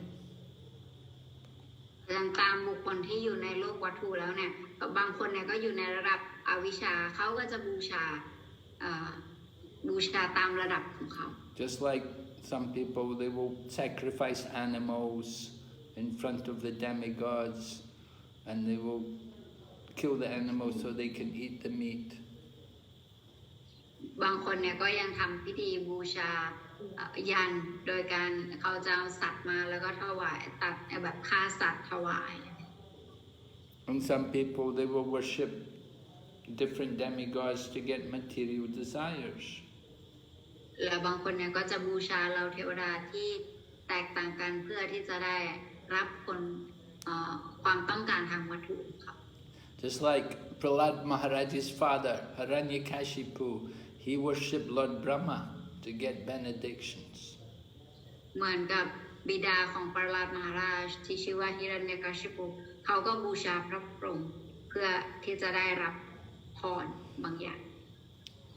ตามบุคคลที่อยู่ในโลกวัตถุแล้วเนี่ยบางคนเนี่ยก็อยู่ในระดับอวิชชาเขาก็จะบูชาตามระดับของเขา Just like some people, they will sacrifice animals in front of the demigods, and they will kill the animals so they can eat the meat. บางคนเนี่ยก็ยังทำพิธีบูชายันโดยการเขาจะเอาสัตว์มาแล้วก็ถวายตัดแบบฆ่าสัตว์ถวาย And some people, they will worship different demigods to get material desires. และบางคนเนี่ยก็จะบูชาเหล่าเทวดาที่แตกต่างกันเพื่อที่จะได้รับความต้องการทางวัตถุครับ Just like Prahlad Maharaj's father, Hiranyakashipu, he worshipped Lord Brahma to get benedictions. เหมือนกับบิดาของประหลาดมหาราชที่ชื่อว่าฮิรัญยกชิปุเขาก็บูชาพระพรหมเพื่อที่จะได้รับพรบางอย่าง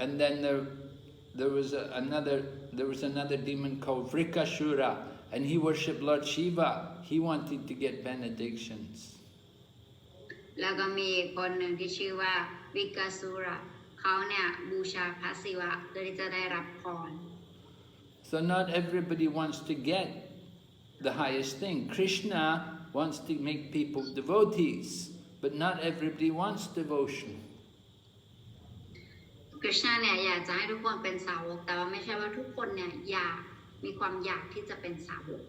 And then there was another demon called Vrikashura, and he worshipped Lord Shiva. He wanted to get benedictions. แล้วก็มีคนหนึ่งที่ชื่อว่าวิกาสุระเขาเนี่ยบูชาพระศิวะเพื่อที่จะได้รับพร So not everybody wants to get the highest thing. Krishna wants to make people devotees, but not everybody wants devotion. คริชนาเนี่ยอยากจะให้ทุกคนเป็นสาวกแต่ว่าไม่ใช่ว่าทุกคนเนี่ยมีความอยากที่จะเป็นสาวก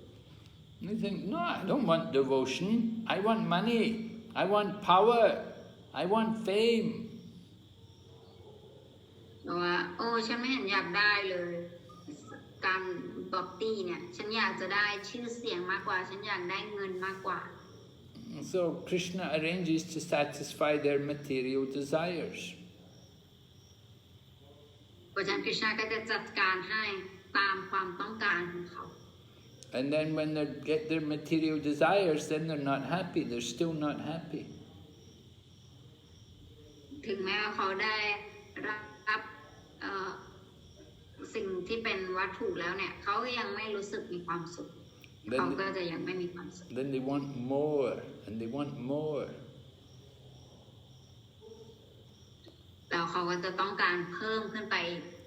You think, no, I don't want devotion. I want money. I want power. I want fame. แต่ว่าฉันไม่เห็นอยากได้เลยการบ็อกตี้เนี่ยฉันอยากจะได้ชื่อเสียงมากกว่าฉันอยากได้เงินมากกว่า So Krishna arranges to satisfy their material desires. เพราะฉะนั้นคริชนาก็จะจัดการให้ตามความต้องการของเขา And then when they get their material desires, then they're not happy. They're still not happy. ถึงแม้ว่าเขาได้รับสิ่งที่เป็นวัตถุแล้วเนี่ยเขาก็ยังไม่รู้สึกมีความสุขเขาก็จะยังไม่มีความสุข Then they want more, and they want more. แล้วเขาก็จะต้องการเพิ่มขึ้นไป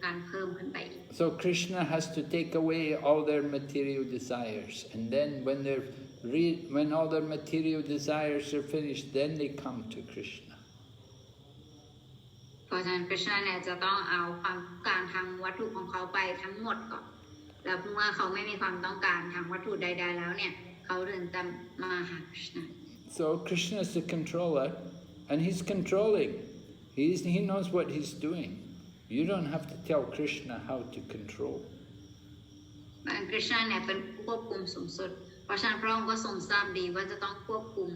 การเพิ่มขึ้นไปอีก So Krishna has to take away all their material desires, and then when all their material desires are finished, then they come to Krishna. เพราะฉะนั้นคริชนาเนี่ยจะต้องเอาความต้องการทางวัตถุของเขาไปทั้งหมดก่อนแล้วเมื่อเขาไม่มีความต้องการทางวัตถุใดๆแล้วเนี่ยเขาถึงจะมาหาคริชนา So Krishna is the controller, and he's controlling. He knows what he's doing. You don't have to tell Krishna how to control. คริชนาเนี่ยเป็นผู้ควบคุมสูงสุดเพราะฉะนั้นพระองค์ก็ทรงทราบดีว่าจะต้องควบคุม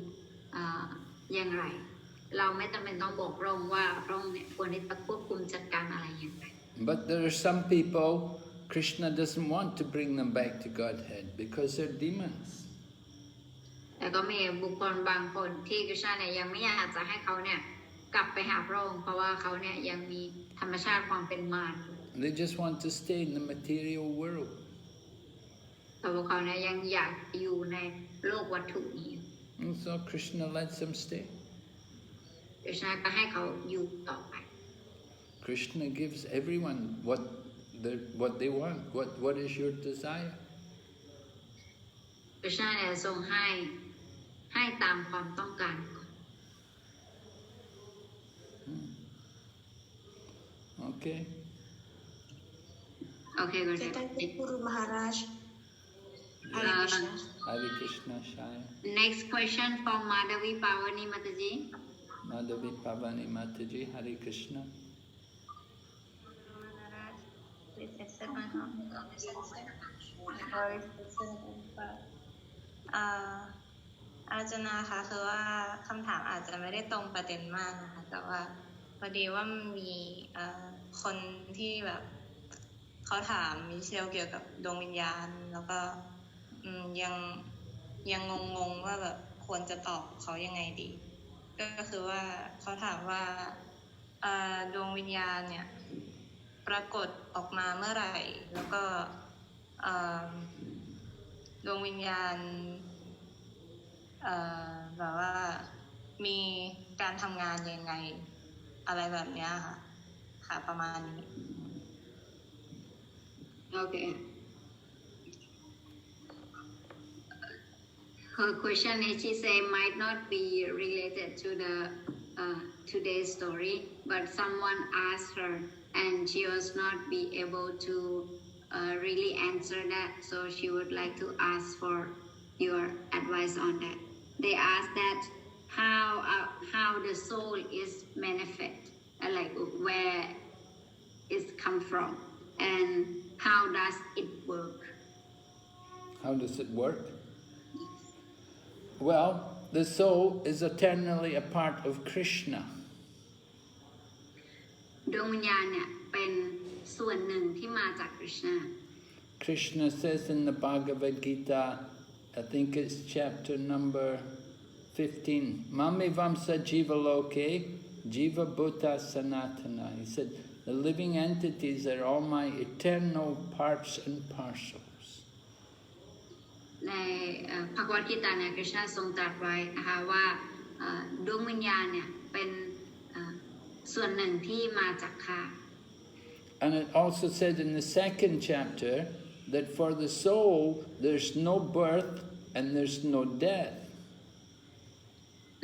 อย่างไรเราไม่จำเป็นต้องบอกพระองค์ว่าพระองค์เนี่ยควรที่จะควบคุมจัดการอะไรอย่างไร But there are some people, Krishna doesn't want to bring them back to Godhead because they're demons. แต่ก็มีบุคคลบางคนที่คริชนาเนี่ยยังไม่อยากจะให้เขาเนี่ยกลับไปหาพระองค์เพราะว่าเขาเนี่ยยังมีธรรมชาติความเป็นมาร They just want to stay in the material world. แต่พวกเขาเนี่ยยังอยากอยู่ในโลกวัตถุนี้ And so Krishna lets them stay. คริชนาก็ให้เขาอยู่ต่อไป Krishna gives everyone what they want. What is your desire? คริชนาเนี่ยทรงให้ตามความต้องการ Okay. Okay, good. Guru Maharaj. Hare Krishna. Hare Krishna Shaya. Next question from Madhavi Pavani Mataji. Madhavi Pavani Mataji. Hare Krishna. Maharaj, please accept my humble obeisance. อาจารย์นะคะคือว่าคำถามอาจจะไม่ได้ตรงประเด็นมากนะคะแต่ว่าพอดีว่ามีคนที่แบบเขาถามมิเชลเกี่ยวกับดวงวิญญาณแล้วก็ยังงงว่าแบบควรจะตอบเขายังไงดีก็คือว่าเขาถามว่าดวงวิญญาณเนี่ยปรากฏออกมาเมื่อไหร่แล้วก็ดวงวิญญาณ แบบว่ามีการทำงานยังไงอะไรแบบเนี้ยค่ะค่ะประมาณนี้ Okay. Her question is, she say might not be related to the today's story, but someone asked her and she was not be able to really answer that, so she would like to ask for your advice on that. They asked that how the soul is manifest, like where it come from, and how does it work? How does it work? Well, the soul is eternally a part of Krishna. ดวงวิญญาณเนี่ยเป็นส่วนหนึ่งที่มาจาก Krishna. Krishna says in the Bhagavad Gita, I think it's chapter number 15, Mami Vamsa Jiva Loke, Jiva Bhuta Sanatana. He said, the living entities are all my eternal parts and parcels. ในภควตกีตาเนี่ย Krishna ทรงตรัสไว้นะคะว่าดวงวิญญาณเนี่ยเป็นส่วนหนึ่งที่มาจากข้า And it also said in the second chapter that for the soul there's no birth and there's no death.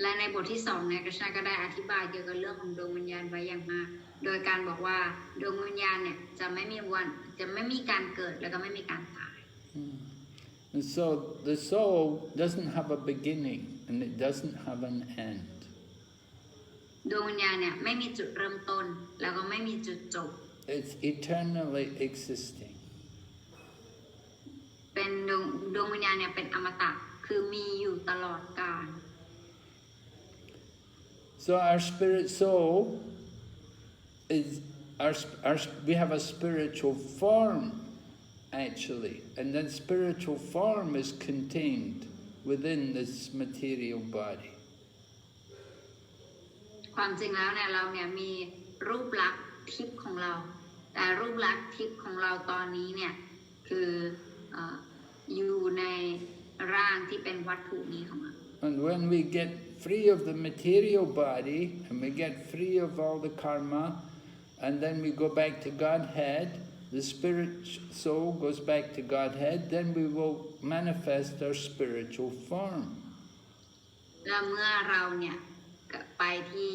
และในบทที่2เนี่ย Krishna ก็ได้อธิบายเกี่ยวกับเรื่องของดวงวิญญาณไว้อย่างมากโดยการบอกว่าดวงวิญญาณเนี่ยจะไม่มีการเกิดแล้วก็ไม่มีการตาย And so the soul doesn't have a beginning and it doesn't have an end. ดวงวิญญาณเนี่ยไม่มีจุดเริ่มต้นแล้วก็ไม่มีจุดจบ It's eternally existing. เป็นดวงวิญญาณเนี่ยเป็นอมตะคือมีอยู่ตลอดกาล So our spirit soul is we have a spiritual form actually, and that spiritual form is contained within this material body. ความจริงแล้วเนี่ยเราเนี่ยมีรูปลักษณ์ทิพย์ของเราแต่รูปลักษณ์ทิพย์ของเราตอนนี้เนี่ยคืออยู่ในร่างที่เป็นวัตถุนี้ของเรา And when we get free of the material body and we get free of all the karma, and then we go back to Godhead, the spirit soul goes back to Godhead, then we will manifest our spiritual form. และเมื่อเราเนี่ยไปที่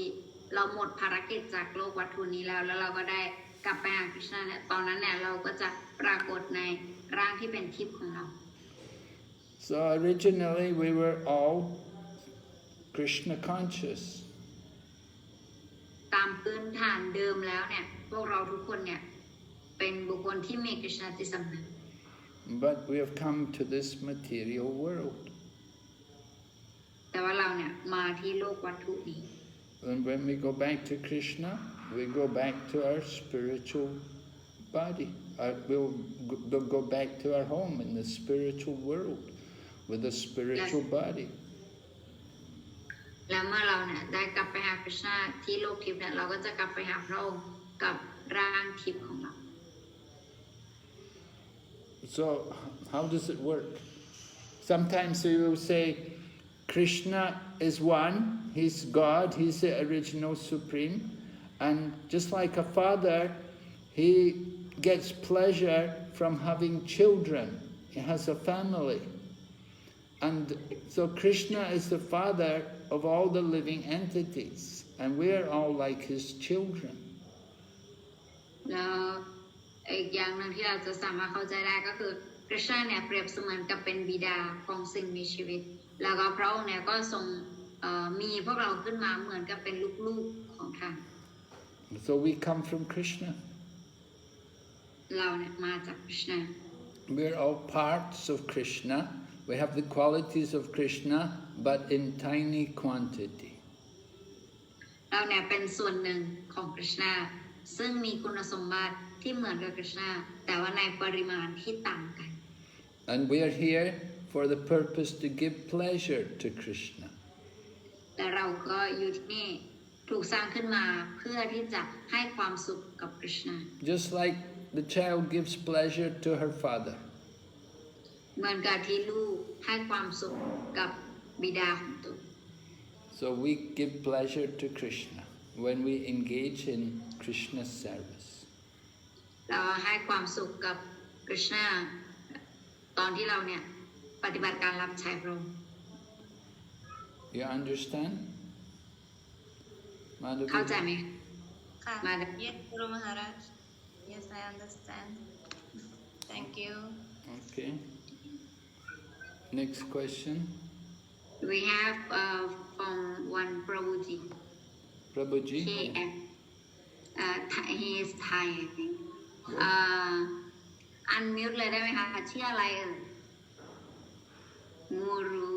เราหมดภารกิจจากโลกวัตถุนี้แล้วเราก็ได้กลับไปหาคริชนาเนี่ยตอนนั้นเนี่ยเราก็จะปรากฏในร่างที่เป็นทิพย์ของเรา So originally we were all Krishna conscious. ตามพื้นฐานเดิมแล้วเนี่ยพวกเราทุกคนเนี่ยเป็นบุคคลที่มีคริชนาจิตสำนึก But we have come to this material world. แต่ว่าเราเนี่ยมาที่โลกวัตถุนี้ And when we go back to Krishna, we go back to our spiritual body. We'll go back to our home in the spiritual world with a spiritual body. และเมื่อเราเนี่ยได้กลับไปหาคริชนาที่โลกทิพย์เนี่ยเราก็จะกลับไปหาพระองค์กับร่างทิพย์ของเรา So how does it work? Sometimes we will say Krishna is one, he's God, he's the original supreme, and just like a father, he gets pleasure from having children. He has a family. And so Krishna is the father of all the living entities, and we are all like his children. แล้วอีกอย่างหนึ่งที่เราจะสามารถเข้าใจได้ก็คือคริชนาเนี่ยเปรียบเสมือนกับเป็นบิดาของสิ่งมีชีวิตแล้วก็พระองค์เนี่ยก็ทรงมีพวกเราขึ้นมาเหมือนกับเป็นลูกๆของท่าน So we come from Krishna. เราเนี่ยมาจากคริชนา We're all parts of Krishna. We have the qualities of Krishna, but in tiny quantity. เราเนี่ยเป็นส่วนหนึ่งของคริชนาซึ่งมีคุณสมบัติที่เหมือนกับคริชนาแต่ว่าในปริมาณที่ต่างกัน And we are here for the purpose to give pleasure to Krishna. แต่เราก็อยู่ที่นี่ถูกสร้างขึ้นมาเพื่อที่จะให้ความสุขกับคริชนา Just like the child gives pleasure to her father. เหมือนกับที่ลูกให้ความสุขกับ บิดาของตน So we give pleasure to Krishna when we engage in Krishna's service. เราให้ความสุขกับกฤษณาตอนที่เราเนี่ยปฏิบัติการรับใช้พระองค์ You understand? เข้าใจ Madhavi? ไหม ค่ะ มา Yes Guru Maharaj Yes I understand Thank you Okay. Next question. We have from one Prabhuji. Prabhuji? He is Thai, I think. Unmute เลยได้ไหมคะชื่ออะไรเอ่ยมูรู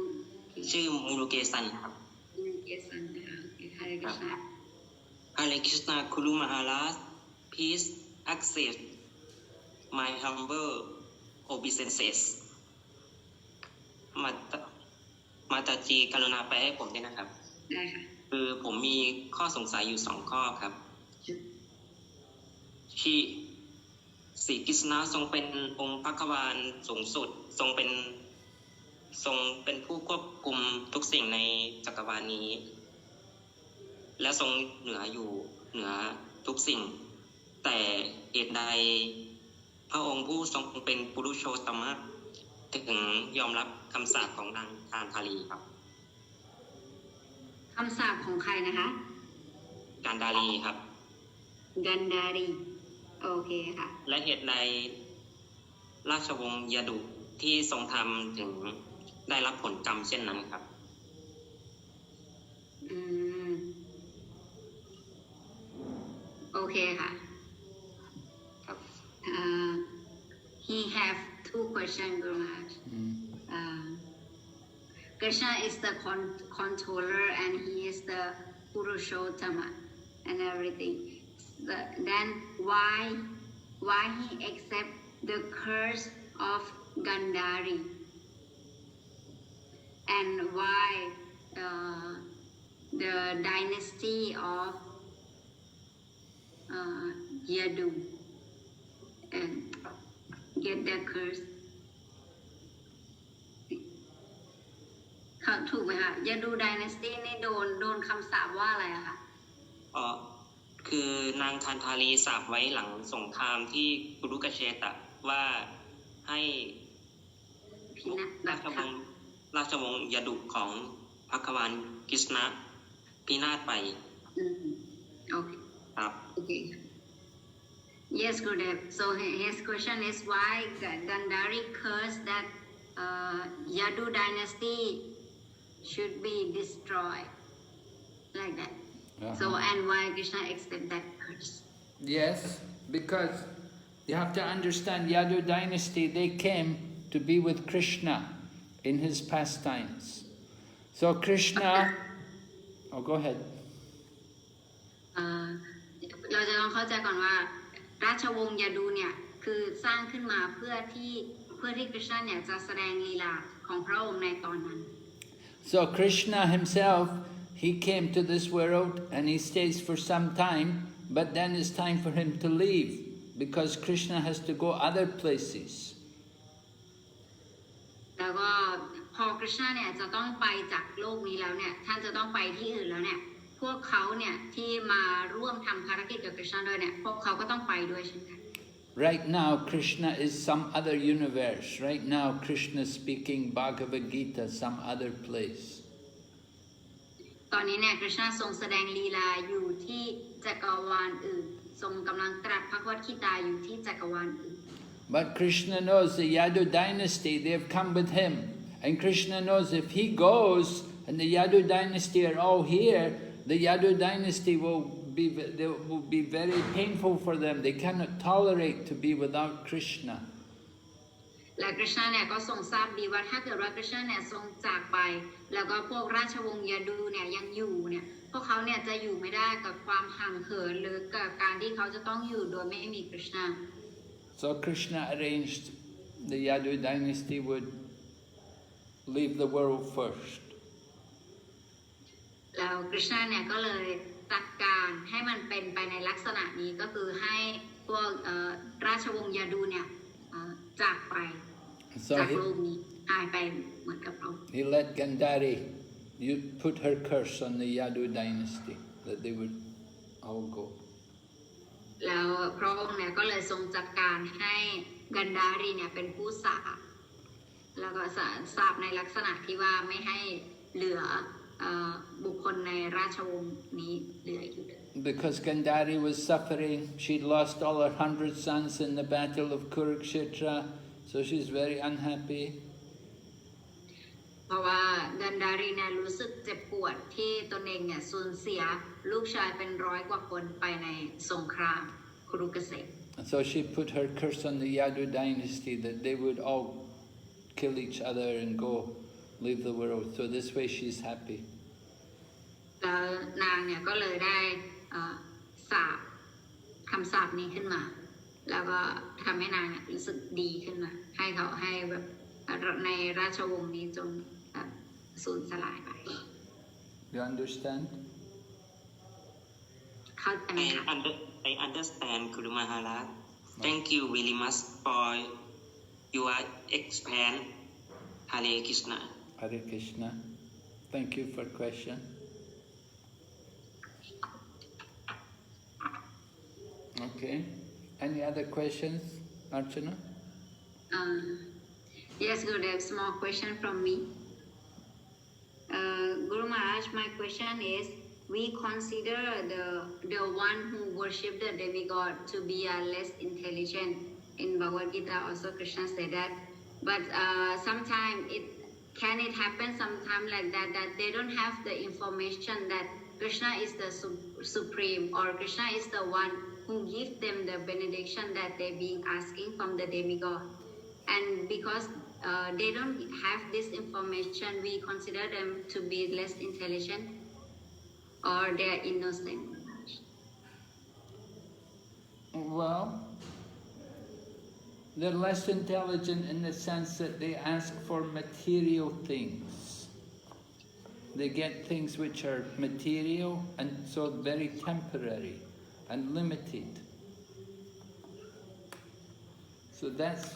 ชื่อมูรุเกซันครับ มูรูเกสันนะคะโอเคฮาริกฤษณา Hare Krishna Guru Maharaj please accept my humble obeisances มาตาจีกรุณาแปลให้ผมด้วยนะครับ ได้ค่ะ คือผมมีข้อสงสัยอยู่2ข้อครับที่ศรีกฤษณะทรงเป็นองค์พระควานสูงสุดทรงเป็นผู้ควบคุมทุกสิ่งในจักรวาลนี้ และทรงเหนือทุกสิ่ง แต่เหตุใดพระองค์ผู้ทรงเป็นปุรุโชตมะถึงยอมรับคำสาปของนางทานธารีครับ คำสาปของใครนะคะ การดาลีครับ กันดารีโอเคค่ะ และเหตุใดราชวงศ์ยดุที่ทรงทำถึงได้รับผลกรรมเช่นนั้นครับ โอเคค่ะ He have two questions, Guru Maharaj. Krishna is the controller and he is the Purushottama and everything. Then why he accept the curse of Gandhari and why the dynasty of Yadu and get the curse เขาถูกไหมคะยาดูไดนาสตี้นี่โดนคำสาปว่าอะไรอะคะคือนางทานธารีสาปไว้หลังสงครามที่กุรุกเชตะว่าให้ราชวงศ์ยดุของพระควานกฤษณะพินาศไปโอเคครับ Okay. Yes, Gurudev. So his question is why Gandhari cursed that Yadu dynasty should be destroyed, like that. So and why Krishna accept that curse? Yes, because you have to understand Yadu dynasty, they came to be with Krishna in his pastimes. So Krishna, go ahead. เราจะต้องเข้าใจก่อนว่าราชวงศ์ยาดูเนี่ยคือสร้างขึ้นมาเพื่อที่คริชนาเนี่ยจะแสดงลีลาของพระองค์ในตอนนั้น So Krishna himself, he came to this world and he stays for some time, but then it's time for him to leave because Krishna has to go other places. แล้วก็พอคริชนาเนี่ยจะต้องไปจากโลกนี้แล้วเนี่ยท่านจะต้องไปที่อื่นแล้วเนี่ยพวกเขาเนี่ยที่มาร่วมทำภารกิจกับคริชนาด้วยเนี่ยพวกเขาก็ต้องไปด้วยเช่นกัน Right now Krishna is some other universe. Right now Krishna is speaking Bhagavad Gita some other place. ตอนนี้เนี่ยคริชนาทรงแสดงลีลาอยู่ที่จักรวาลอื่นทรงกำลังตรัสพระวคีตาอยู่ที่จักรวาลอื่น But Krishna knows the Yadu dynasty, they have come with him. And Krishna knows if he goes and the Yadu dynasty are all here, the Yadu dynasty will be very painful for them. They cannot tolerate to be without Krishna. และคริชนาเนี่ยก็ทรงทราบดีว่าถ้าเกิดว่าคริชนาเนี่ยทรงจากไปแล้วก็พวกราชวงศ์ยาดูเนี่ยยังอยู่เนี่ยพวกเขาเนี่ยจะอยู่ไม่ได้กับความห่างเหินหรือกับการที่เขาจะต้องอยู่โดยไม่มีคริชนา So Krishna arranged the Yadu dynasty would leave the world first. แล้วคริชนาเนี่ยก็เลยจัดการให้มันเป็นไปในลักษณะนี้ก็คือให้พวกราชวงศ์ยาดูเนี่ยจากไปจากโลกนี้ หายไปเหมือนกับเรา He let Gandhari you put her curse on the Yadu dynasty that they would all go. แล้วพระองค์เนี่ยก็เลยทรงจัดการให้กันดารีเนี่ยเป็นผู้สาปแล้วก็สาปในลักษณะที่ว่าไม่ให้เหลือบุคคลในราชวงศ์นี้เหลืออยู่เลย Because Gandhari was suffering, she'd lost all her 100 sons in the battle of Kurukshetra, so she's very unhappy. เพราะว่ากันดารีเนี่ยรู้สึกเจ็บปวดที่ตนเองเนี่ยสูญเสียลูกชายเป็น100 กว่าคนไปในสงครามคุรุเกษตร So she put her curse on the Yadu dynasty that they would all kill each other and go leave the world. So this way she's happy. แล้วนางเนี่ยก็เลยได้สาปคำสาปนี้ขึ้นมาแล้วก็ทำให้นางเนี่ยรู้สึกดีขึ้นมาให้เขาให้แบบในราชวงศ์นี้จงสูญสลายไป You understand? เข้าใจไหมคะ I understand, Guru Maharaj. Thank you very much for your expand. Hare Krishna. Hare Krishna. Thank you for question. Okay. Any other questions, Archana? Yes, Gurudev, small question from me. Guru Maharaj, my question is, we consider the one who worship the demigod to be less intelligent. In Bhagavad Gita also Krishna said that. But sometimes can it happen sometime like that they don't have the information that Krishna is the supreme or Krishna is the one who gives them the benediction that they being asking from the demigod. And because they don't have this information, we consider them to be less intelligent or they are innocent. Well, they're less intelligent in the sense that they ask for material things. They get things which are material and so very temporary and limited. So that's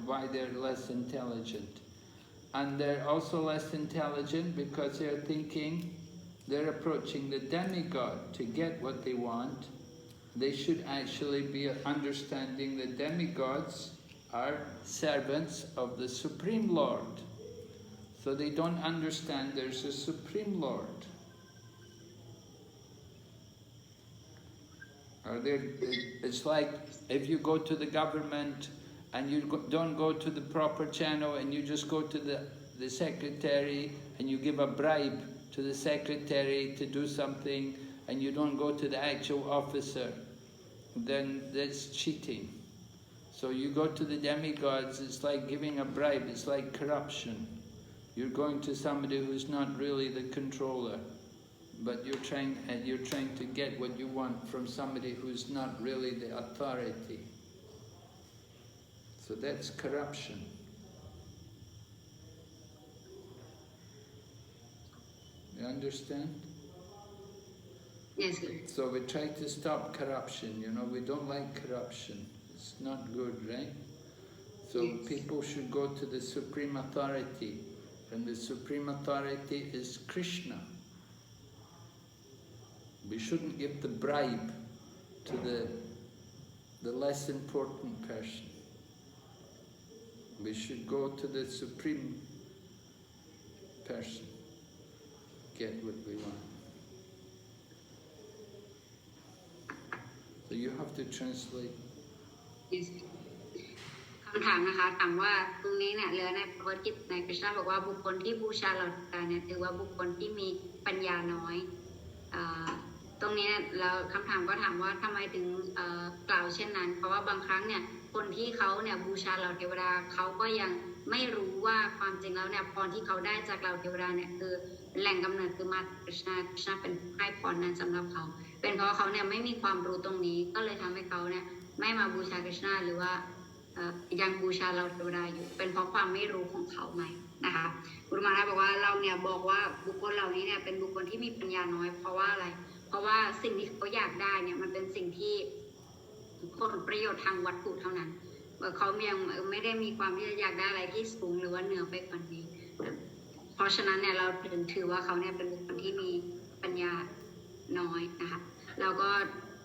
why they're less intelligent. And they're also less intelligent because they're thinking they're approaching the demigod to get what they want. They should actually be understanding the demigods are servants of the Supreme Lord. So they don't understand there's a Supreme Lord. It's like if you go to the government and you don't go to the proper channel and you just go to the secretary and you give a bribe to the secretary to do something and you don't go to the actual officer, then that's cheating. So you go to the demigods, it's like giving a bribe, it's like corruption. You're going to somebody who's not really the controller, but you're trying to get what you want from somebody who's not really the authority. So that's corruption. You understand? Yes, sir. So we try to stop corruption, we don't like corruption. It's not good, right? So yes. People should go to the Supreme Authority, and the Supreme Authority is Krishna. We shouldn't give the bribe to the less important person. We should go to the Supreme person, get what we want. So you have to translate. Yes. คำถามนะคะถามว่าตรงนี้เนี่ยเหลือในพระพุทธกิจในคริชนาบอกว่าบุคคลที่บูชาเหล่าเทวดาเนี่ยถือว่าบุคคลที่มีปัญญาน้อยตรงนี้แล้วคำถามก็ถามว่าทำไมถึงกล่าวเช่นนั้นเพราะว่าบางครั้งเนี่ยคนที่เขาเนี่ยบูชาเหล่าเทวดาเขาก็ยังไม่รู้ว่าความจริงแล้วเนี่ยพรที่เขาได้จากเหล่าเทวดาเนี่ยคือแหล่งกำเนิดคือมาจากคริชนาเป็นให้พรนั้นสำหรับเขาเป็นเพราะเขาเนี่ยไม่มีความรู้ตรงนี้ก็เลยทำให้เขาเนี่ยไม่มาบูชาคริชนาหรือว่ายังบูชาเหล่าเทวดาอยู่เป็นเพราะความไม่รู้ของเขาไหมนะคะคุณมานะบอกว่าเราเนี่ยบอกว่าบุคคลเหล่านี้เนี่ยเป็นบุคคลที่มีปัญญาน้อยเพราะว่าอะไรเพราะว่าสิ่งที่เขาอยากได้เนี่ยมันเป็นสิ่งที่ผลประโยชน์ทางวัตถุเท่านั้น เขายังไม่ได้มีความที่จะอยากได้อะไรที่สูงหรือว่าเหนือไปกว่านี้เพราะฉะนั้นเนี่ยเราถือว่าเขาเนี่ยเป็นบุคคลที่มีปัญญาน้อยนะคะแล้วก็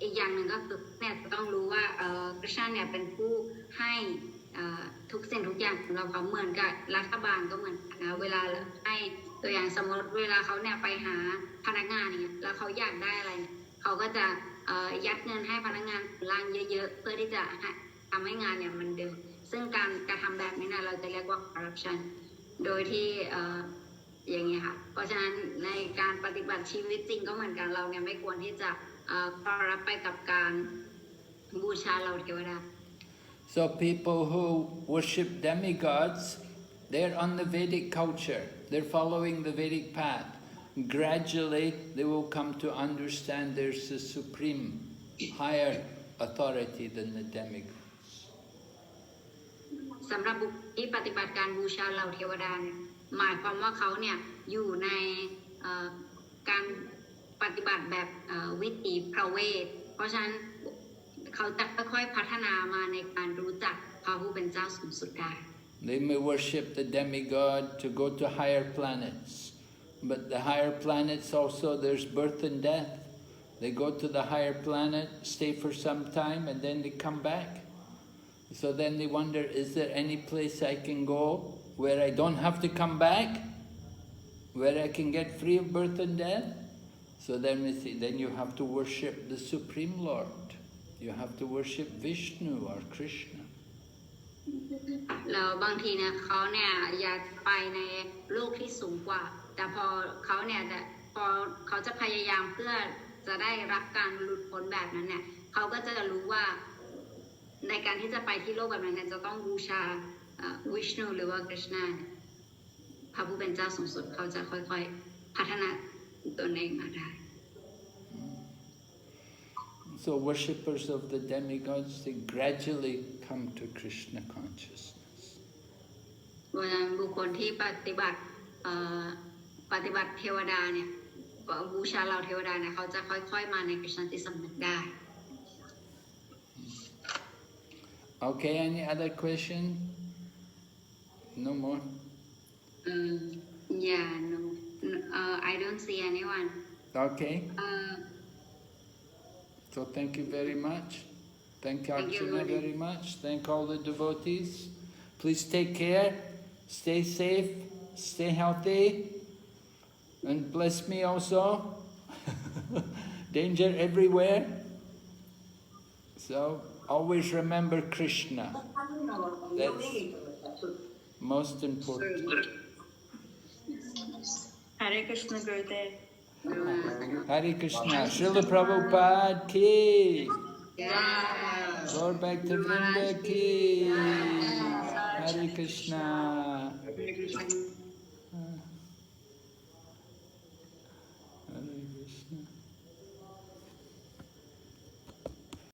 อีกอย่างหนึ่งก็คือเนี่ยต้องรู้ว่าคริสต์เนี่ยเป็นผู้ให้ทุกสิ่งทุกอย่างสำหรับเขาเหมือนกับรัฐบาลก็เหมือนกันนะเวลาให้ตัวอย่างสมมติเวลาเขาเนี่ยไปหาพนักงานเนี่ยแล้วเขาอยากได้อะไรเขาก็จะยัดเงินให้พนักงานล่างเยอะๆเพื่อที่จะทำให้งานเนี่ยมันเดินซึ่งการกระทำแบบนี้นะเราจะเรียกว่า corruption โดยที่อย่างเงี้ยค่ะเพราะฉะนั้นในการปฏิบัติชีวิตจริงก็เหมือนกันเราเนี่ยไม่ควรที่จะรับไปกับการบูชาเหล่าเทวดา So people who worship demigods, they're on the Vedic culture. They're following the Vedic path. Gradually, they will come to understand there's a supreme, higher authority than the demigods. สำหรับบุคคลที่ปฏิบัติการบูชาเหล่าเทวดาเนี่ยหมายความว่าเขาเนี่ยอยู่ในการปฏิบัติแบบวิถีพระเวทเพราะฉะนั้นเขาจะค่อยๆพัฒนามาในการรู้จักพระผู้เป็นเจ้าสูงสุดได้ They may worship the demigod to go to higher planets, but the higher planets also there's birth and death. They go to the higher planet, stay for some time, and then they come back. So then they wonder, is there any place I can go where I don't have to come back, where I can get free of birth and death? So then we see, then you have to worship the Supreme Lord. You have to worship Vishnu or Krishna. แล้วบางทีเนี่ยเขาเนี่ยอยากไปในโลกที่สูงกว่าแต่พอเขาเนี่ยพอเขาจะพยายามเพื่อจะได้รับการหลุดพ้นแบบนั้นเนี่ยเขาก็จะรู้ว่าในการที่จะไปที่โลกแบบนั้นเนี่ยจะต้องบูชาวิชนูหรือว่าคริชนาพระผู้เป็นเจ้าสูงสุดเขาจะค่อยๆพัฒนาตนเองมาได้ So worshippers of the demigods, they gradually come to Krishna consciousness. บุคคลที่ปฏิบัติเทวดาเนี่ยบูชาเหล่าเทวดาเนี่ยเขาจะค่อยๆมาในกฤษณจิตสำนึกได้ Okay, any other question? No more? Yeah, no. I don't see anyone. Okay. So thank you very much. Thank Archana very much. Thank all the devotees. Please take care. Stay safe. Stay healthy. And bless me also. Danger everywhere. So always remember Krishna. That's most important. Hare Krishna Gurudev. Hare Krishna. Srila Prabhupada ki. Lord Bhaktivinoda ki. Hare Krishna.